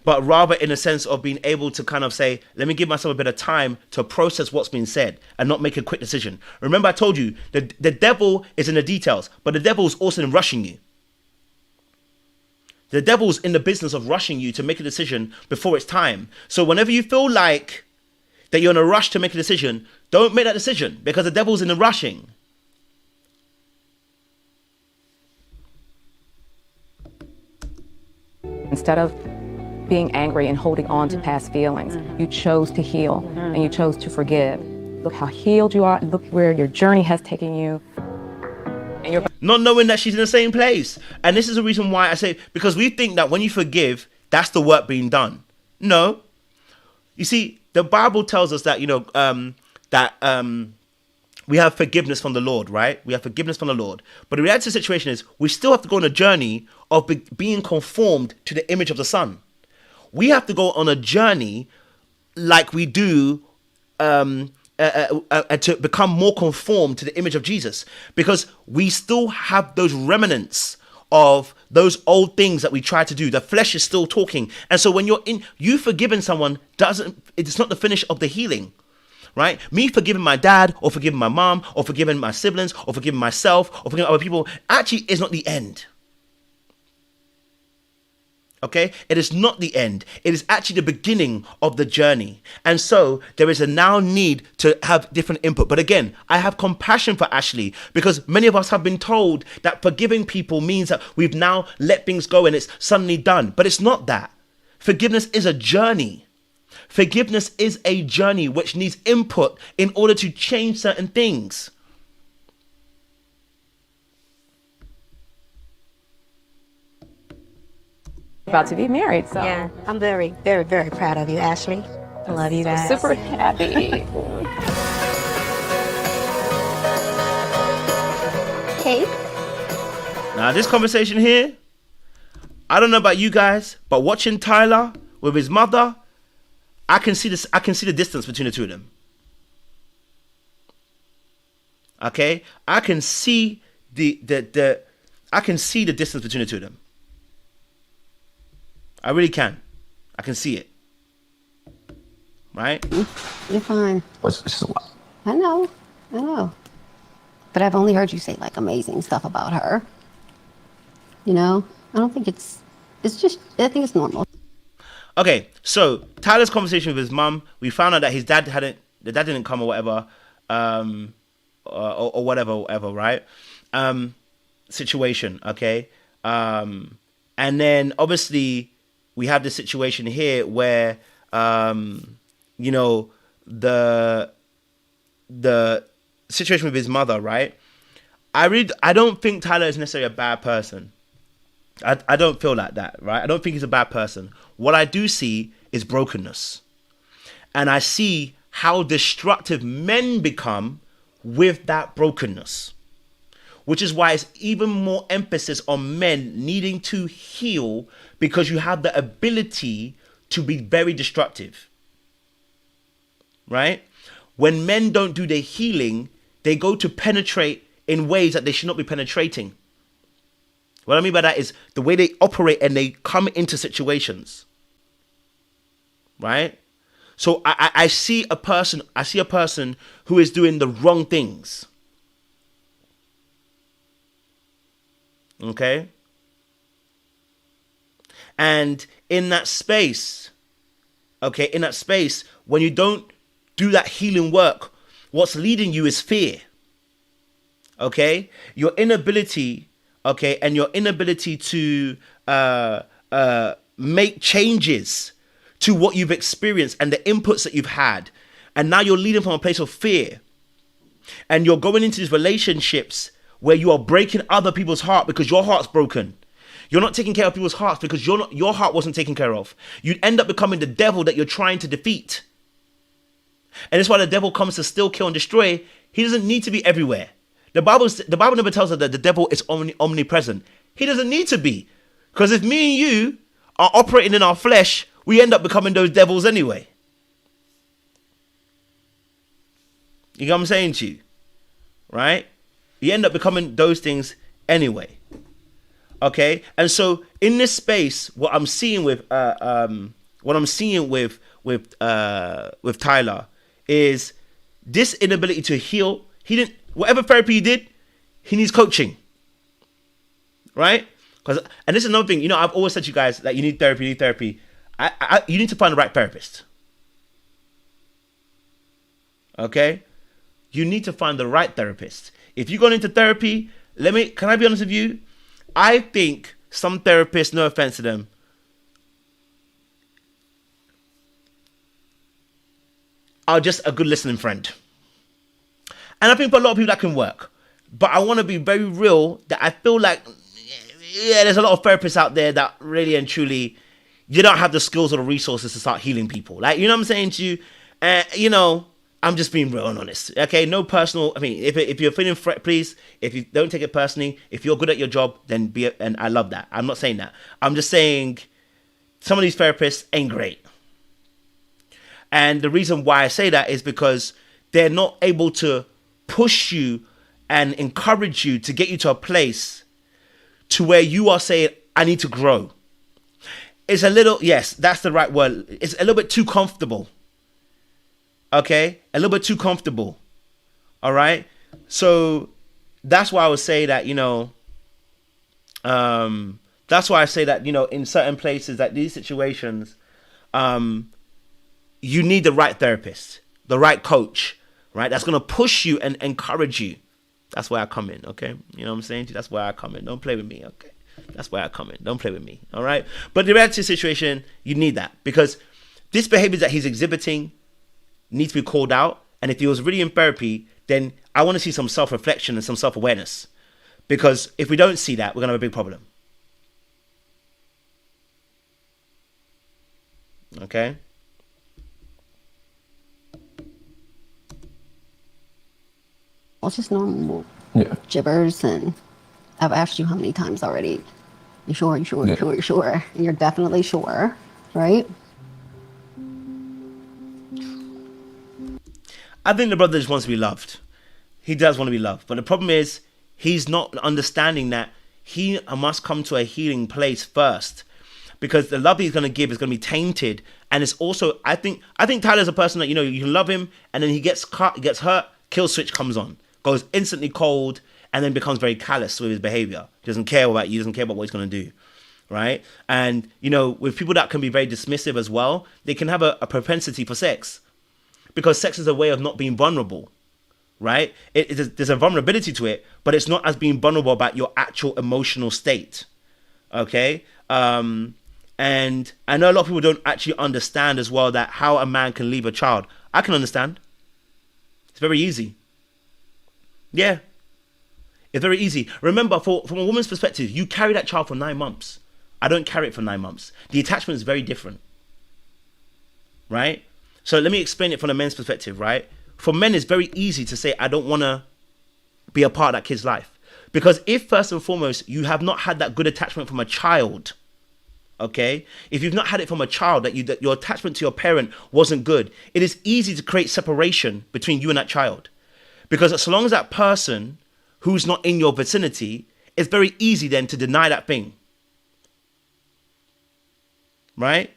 but rather in a sense of being able to kind of say, let me give myself a bit of time to process what's been said and not make a quick decision. Remember, I told you that the devil is in the details, but the devil is also in rushing you. The devil's in the business of rushing you to make a decision before it's time. So whenever you feel like that you're in a rush to make a decision, don't make that decision, because the devil's in the rushing. Instead of being angry and holding on to past feelings, you chose to heal and you chose to forgive. Look how healed you are. Look where your journey has taken you. And you're not knowing that she's in the same place. And this is the reason why I say, because we think that when you forgive, that's the work being done. No. You see, the Bible tells us that, we have forgiveness from the Lord, right? We have forgiveness from the Lord. But the reality of the situation is we still have to go on a journey of being conformed to the image of the Son. We have to go on a journey like we do to become more conformed to the image of Jesus, because we still have those remnants of those old things that we try to do. The flesh is still talking. And so when you forgiving someone it's not the finish of the healing, right? Me forgiving my dad or forgiving my mom or forgiving my siblings or forgiving myself or forgiving other people actually is not the end. Okay, it is not the end. It is actually the beginning of the journey. And so there is a now need to have different input. But again, I have compassion for Ashley, because many of us have been told that forgiving people means that we've now let things go and it's suddenly done. But it's not that. Forgiveness is a journey. Forgiveness is a journey which needs input in order to change certain things. about to be married, so Yeah. I'm very, very, very proud of you, Ashley. I love you guys. super happy. Kate? Now, this conversation here, I don't know about you guys, but watching Tyler with his mother, I can see this. I can see the distance between the two of them. Okay, I can see I can see the distance between the two of them. I really can. I can see it. Right? You're fine. It's just a lot. I know. But I've only heard you say like amazing stuff about her. You know? I don't think it's just, I think it's normal. Okay, so Tyler's conversation with his mum, we found out that the dad didn't come or whatever, or whatever, right? Situation, okay? And then obviously we have this situation here where, you know, the situation with his mother, right? I don't think Tyler is necessarily a bad person. I don't feel like that, right? I don't think he's a bad person. What I do see is brokenness. And I see how destructive men become with that brokenness. Which is why it's even more emphasis on men needing to heal, because you have the ability to be very destructive. Right? When men don't do their healing, they go to penetrate in ways that they should not be penetrating. What I mean by that is the way they operate and they come into situations. Right? So I see a person who is doing the wrong things. Okay? And in that space, when you don't do that healing work, what's leading you is fear. Okay? Your inability to make changes to what you've experienced and the inputs that you've had. And now you're leading from a place of fear. And you're going into these relationships where you are breaking other people's heart because your heart's broken. You're not taking care of people's hearts because your heart wasn't taken care of. You'd end up becoming the devil that you're trying to defeat. And that's why the devil comes to steal, kill, and destroy. He doesn't need to be everywhere. The Bible never tells us that the devil is omnipresent. He doesn't need to be. Because if me and you are operating in our flesh, we end up becoming those devils anyway. You know what I'm saying to you? Right? You end up becoming those things anyway. Okay? And so in this space, what I'm seeing with Tyler is this inability to heal. Whatever therapy he did, he needs coaching. Right? And this is another thing, you know, I've always said to you guys that you need therapy. You need to find the right therapist. Okay? You need to find the right therapist. If you're going into therapy, can I be honest with you? I think some therapists, no offense to them, are just a good listening friend. And I think for a lot of people that can work. But I want to be very real that I feel like, yeah, there's a lot of therapists out there that really and truly, you don't have the skills or the resources to start healing people. Like, you know what I'm saying to you? You know, I'm just being real and honest. Okay, no personal. I mean, if you're feeling threat, please, if you don't take it personally, if you're good at your job, then and I love that. I'm not saying that. I'm just saying some of these therapists ain't great. And the reason why I say that is because they're not able to push you and encourage you to get you to a place to where you are saying, I need to grow. It's a little, yes, that's the right word. It's a little bit too comfortable. Okay? A little bit too comfortable. All right? So that's why I would say that, you know, that's why I say that, you know, in certain places, that these situations, you need the right therapist, the right coach, right? That's going to push you and encourage you. That's where I come in, okay? You know what I'm saying? That's where I come in. Don't play with me, okay? That's where I come in. Don't play with me, all right? But the reality situation, you need that, because this behavior that he's exhibiting needs to be called out. And if he was really in therapy, then I want to see some self-reflection and some self-awareness. Because if we don't see that, we're going to have a big problem. Okay? Well, it's just normal Yeah. gibbers, and I've asked you how many times already. You sure? You sure? You sure? You sure? And you're definitely sure, right? I think the brother just wants to be loved. He does want to be loved. But the problem is, he's not understanding that he must come to a healing place first. Because the love he's going to give is going to be tainted. And it's also, I think Tyler's a person that, you know, you can love him, and then he gets cut, gets hurt, kill switch comes on. Goes instantly cold, and then becomes very callous with his behavior. He doesn't care about you, doesn't care about what he's going to do. Right? And, you know, with people that can be very dismissive as well, they can have a propensity for sex. Because sex is a way of not being vulnerable. Right? There's a vulnerability to it, but it's not as being vulnerable about your actual emotional state. Okay? And I know a lot of people don't actually understand as well that how a man can leave a child. I can understand. It's very easy. Yeah. It's very easy. Remember, from a woman's perspective, you carry that child for 9 months. I don't carry it for 9 months. The attachment is very different, right? So let me explain it from the men's perspective, right? For men, it's very easy to say, I don't want to be a part of that kid's life. Because if first and foremost, you have not had that good attachment from a child, okay? If you've not had it from a child, that your attachment to your parent wasn't good, it is easy to create separation between you and that child. Because so long as that person who's not in your vicinity, it's very easy then to deny that thing. Right?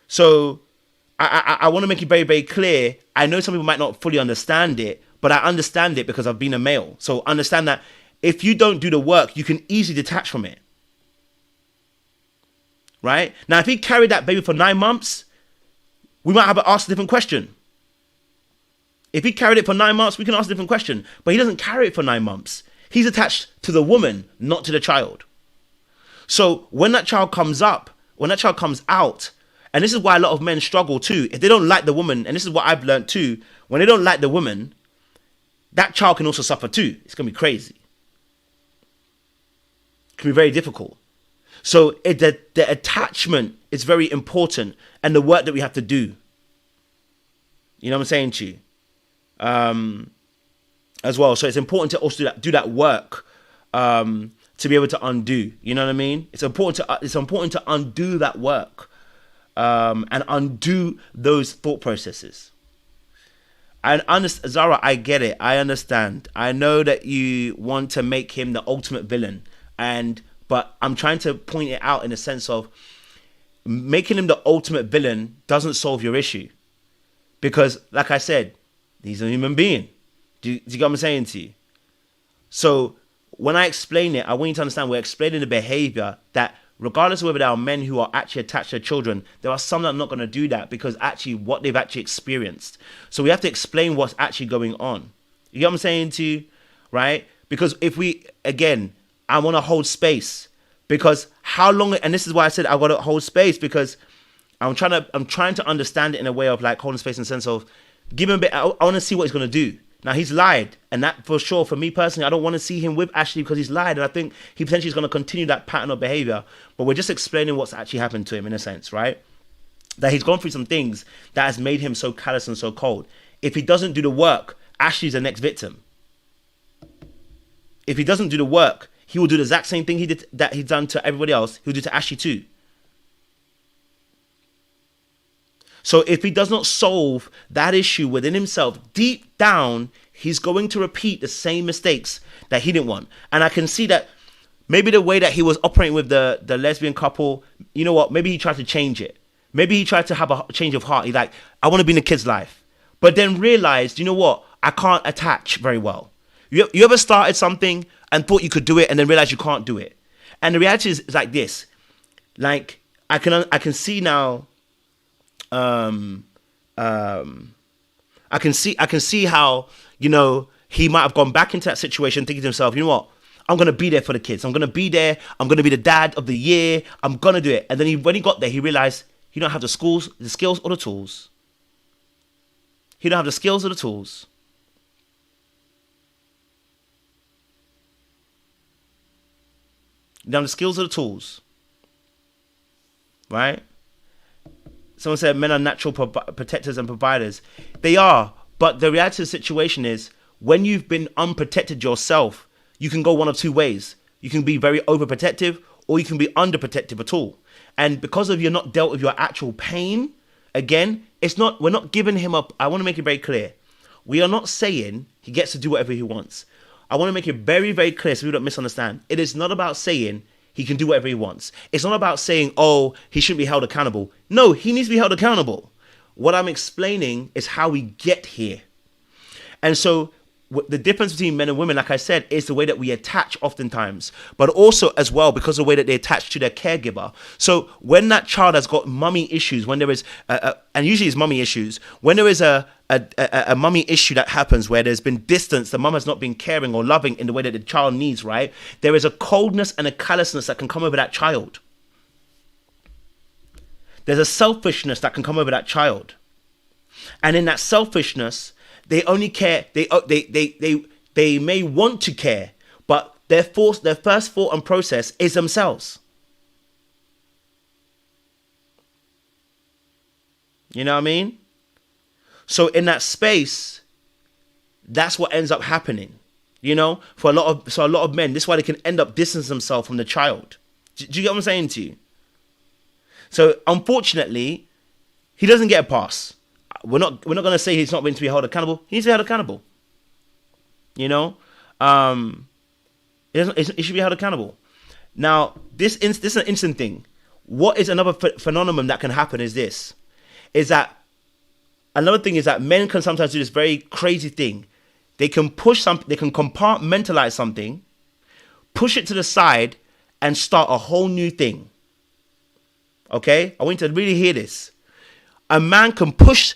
So I want to make it very, very clear. I know some people might not fully understand it, but I understand it because I've been a male. So understand that if you don't do the work, you can easily detach from it. Right? Now, if he carried that baby for 9 months, we might have to ask a different question. If he carried it for 9 months, we can ask a different question. But he doesn't carry it for 9 months. He's attached to the woman, not to the child. So when that child comes up, when that child comes out, and this is why a lot of men struggle too, if they don't like the woman, and this is what I've learned too, when they don't like the woman, that child can also suffer too. It's going to be crazy. It can be very difficult. So the attachment is very important, and the work that we have to do. You know what I'm saying to you? As well. So it's important to also do that work to be able to undo. You know what I mean? It's important to undo that work and undo those thought processes. And Zara, I get it. I understand. I know that you want to make him the ultimate villain, but I'm trying to point it out in the sense of making him the ultimate villain doesn't solve your issue, because, like I said, he's a human being. Do you get what I'm saying to you? So when I explain it, I want you to understand we're explaining the behavior that regardless of whether there are men who are actually attached to their children, there are some that are not going to do that because actually what they've actually experienced. So we have to explain what's actually going on. You get what I'm saying to you? Right? Because if we, again, I want to hold space, because how long, and this is why I said I got to hold space, because I'm trying to understand it in a way of like holding space in the sense of give him a bit. I want to see what he's going to do. Now, he's lied, and that for sure, for me personally, I don't want to see him with Ashley because he's lied, and I think he potentially is going to continue that pattern of behavior. But we're just explaining what's actually happened to him in a sense, right? That he's gone through some things that has made him so callous and so cold. If he doesn't do the work, Ashley's the next victim. If he doesn't do the work, he will do the exact same thing that he's done to everybody else. He'll do to Ashley too. So if he does not solve that issue within himself, deep down, he's going to repeat the same mistakes that he didn't want. And I can see that maybe the way that he was operating with the lesbian couple, you know what, maybe he tried to change it. Maybe he tried to have a change of heart. He's like, I want to be in the kid's life. But then realized, you know what, I can't attach very well. You ever started something and thought you could do it and then realized you can't do it? And the reality is like this. Like, I can see now, I can see how, you know, he might have gone back into that situation thinking to himself, you know what, I'm going to be there for the kids. I'm going to be there. I'm going to be the dad of the year. I'm going to do it. And then when he got there, he realized he don't have the skills or the tools. He don't have the skills or the tools. You don't have the skills or the tools. Right? Someone said men are natural protectors and providers. They are. But the reality of the situation is when you've been unprotected yourself, you can go one of two ways. You can be very overprotective or you can be underprotective at all. And because of you're not dealt with your actual pain, again, we're not giving him up. I want to make it very clear. We are not saying he gets to do whatever he wants. I want to make it very, very clear so we don't misunderstand. It is not about saying he can do whatever he wants. It's not about saying, oh, he shouldn't be held accountable. No, he needs to be held accountable. What I'm explaining is how we get here. And so the difference between men and women, like I said, is the way that we attach oftentimes, but also as well because of the way that they attach to their caregiver. So when that child has got mummy issues, when there is, and usually it's mummy issues, when there is a mummy issue that happens where there's been distance, the mum has not been caring or loving in the way that the child needs, right? There is a coldness and a callousness that can come over that child. There's a selfishness that can come over that child. And in that selfishness, they only care, they may want to care, but their first thought and process is themselves. You know what I mean? So in that space, that's what ends up happening. You know, for a lot of men, this is why they can end up distancing themselves from the child. Do you get what I'm saying to you? So unfortunately, he doesn't get a pass. We're not going to say he's not going to be held accountable. He needs to be held accountable. You know, it should be held accountable. Now, this is an instant thing. What is another phenomenon that can happen is this. Is that another thing is that men can sometimes do this very crazy thing. They can push something, they can compartmentalize something, push it to the side, and start a whole new thing. Okay? I want you to really hear this. A man can push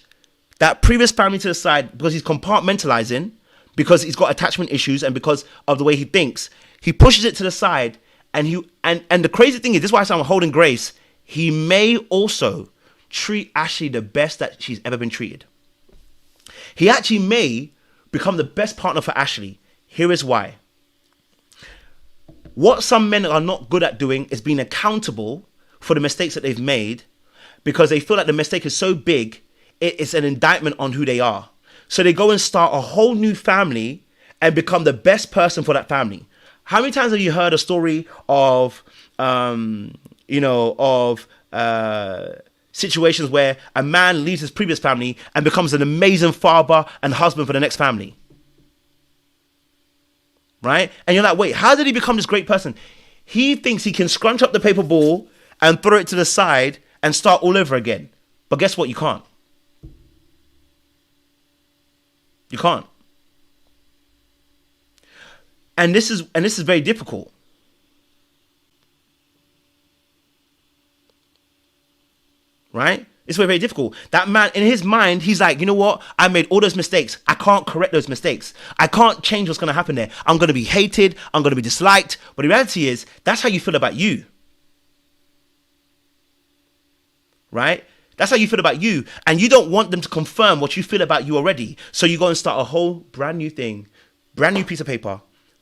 that previous family to the side because he's compartmentalizing, because he's got attachment issues, and because of the way he thinks. He pushes it to the side, and the crazy thing is, this is why I'm holding grace. He may also treat Ashley the best that she's ever been treated. He actually may become the best partner for Ashley. Here is why. What some men are not good at doing is being accountable for the mistakes that they've made, because they feel like the mistake is so big, it's an indictment on who they are. So they go and start a whole new family and become the best person for that family. How many times have you heard a story of, situations where a man leaves his previous family and becomes an amazing father and husband for the next family? Right? And you're like, wait, how did he become this great person? He thinks he can scrunch up the paper ball and throw it to the side and start all over again. But guess what? You can't. You can't. And this is very difficult. Right? It's very, very difficult. That man, in his mind, he's like, you know what? I made all those mistakes. I can't correct those mistakes. I can't change what's going to happen there. I'm going to be hated. I'm going to be disliked. But the reality is, that's how you feel about you. Right? That's how you feel about you. And you don't want them to confirm what you feel about you already. So you go and start a whole brand new thing, brand new piece of paper,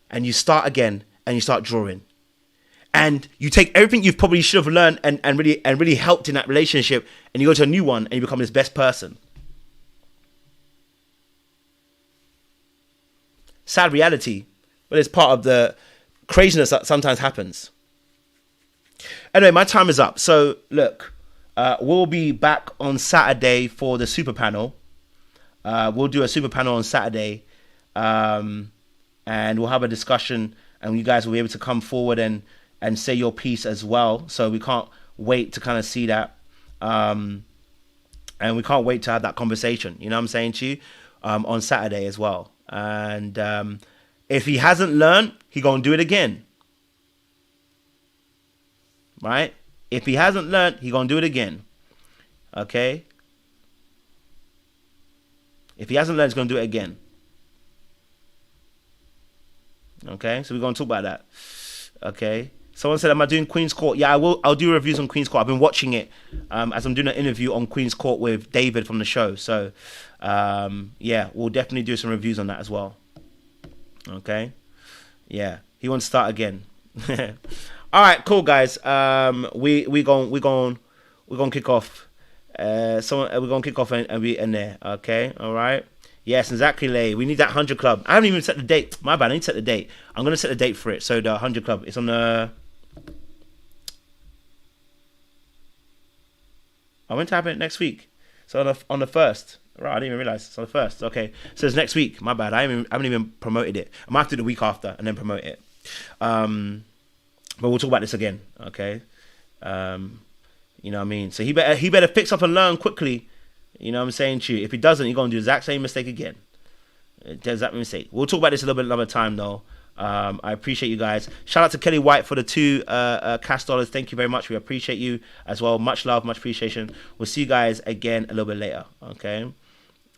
and you start again, and you start drawing. And you take everything you've probably should have learned and really helped in that relationship, and you go to a new one and you become this best person. Sad reality, but it's part of the craziness that sometimes happens. Anyway, my time is up. So look, we'll be back on Saturday for the super panel. We'll do a super panel on Saturday, and we'll have a discussion, and you guys will be able to come forward and say your piece as well. So we can't wait to kind of see that. And we can't wait to have that conversation, you know what I'm saying to you, on Saturday as well. And if he hasn't learned, he gonna do it again. Right? If he hasn't learned, he gonna do it again. Okay? If he hasn't learned, he's gonna do it again. Okay? So we're gonna talk about that. Okay? Someone said, am I doing Queen's Court? Yeah, I will. I'll do reviews on Queen's Court. I've been watching it as I'm doing an interview on Queen's Court with David from the show. So, yeah, we'll definitely do some reviews on that as well. Okay? Yeah, he wants to start again. All right, cool, guys. We gonna kick off. We're gonna kick off and be in there. Okay, all right. Yes, exactly, Lay. We need that 100 Club. I haven't even set the date. My bad. I need to set the date. I'm gonna set the date for it. So the 100 Club. It's on the. I went to have it next week. So on the 1st. Right, I didn't even realize it's on the 1st. Okay, so it's next week. My bad. I haven't even promoted it. I might have to do the week after and then promote it. But we'll talk about this again. Okay. You know what I mean. So he better fix up and learn quickly. You know what I'm saying to you. If he doesn't, you're going to do the exact same mistake again. The exact mistake. We'll talk about this a little bit another time, though. I appreciate you guys. Shout out to Kelly White for the 2 cash dollars. Thank you very much. We appreciate you as well. Much love, much appreciation. We'll see you guys again a little bit later. Okay.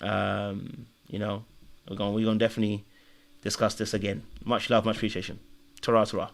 You know, we're going to definitely discuss this again. Much love, much appreciation. Ta-ra, ta-ra.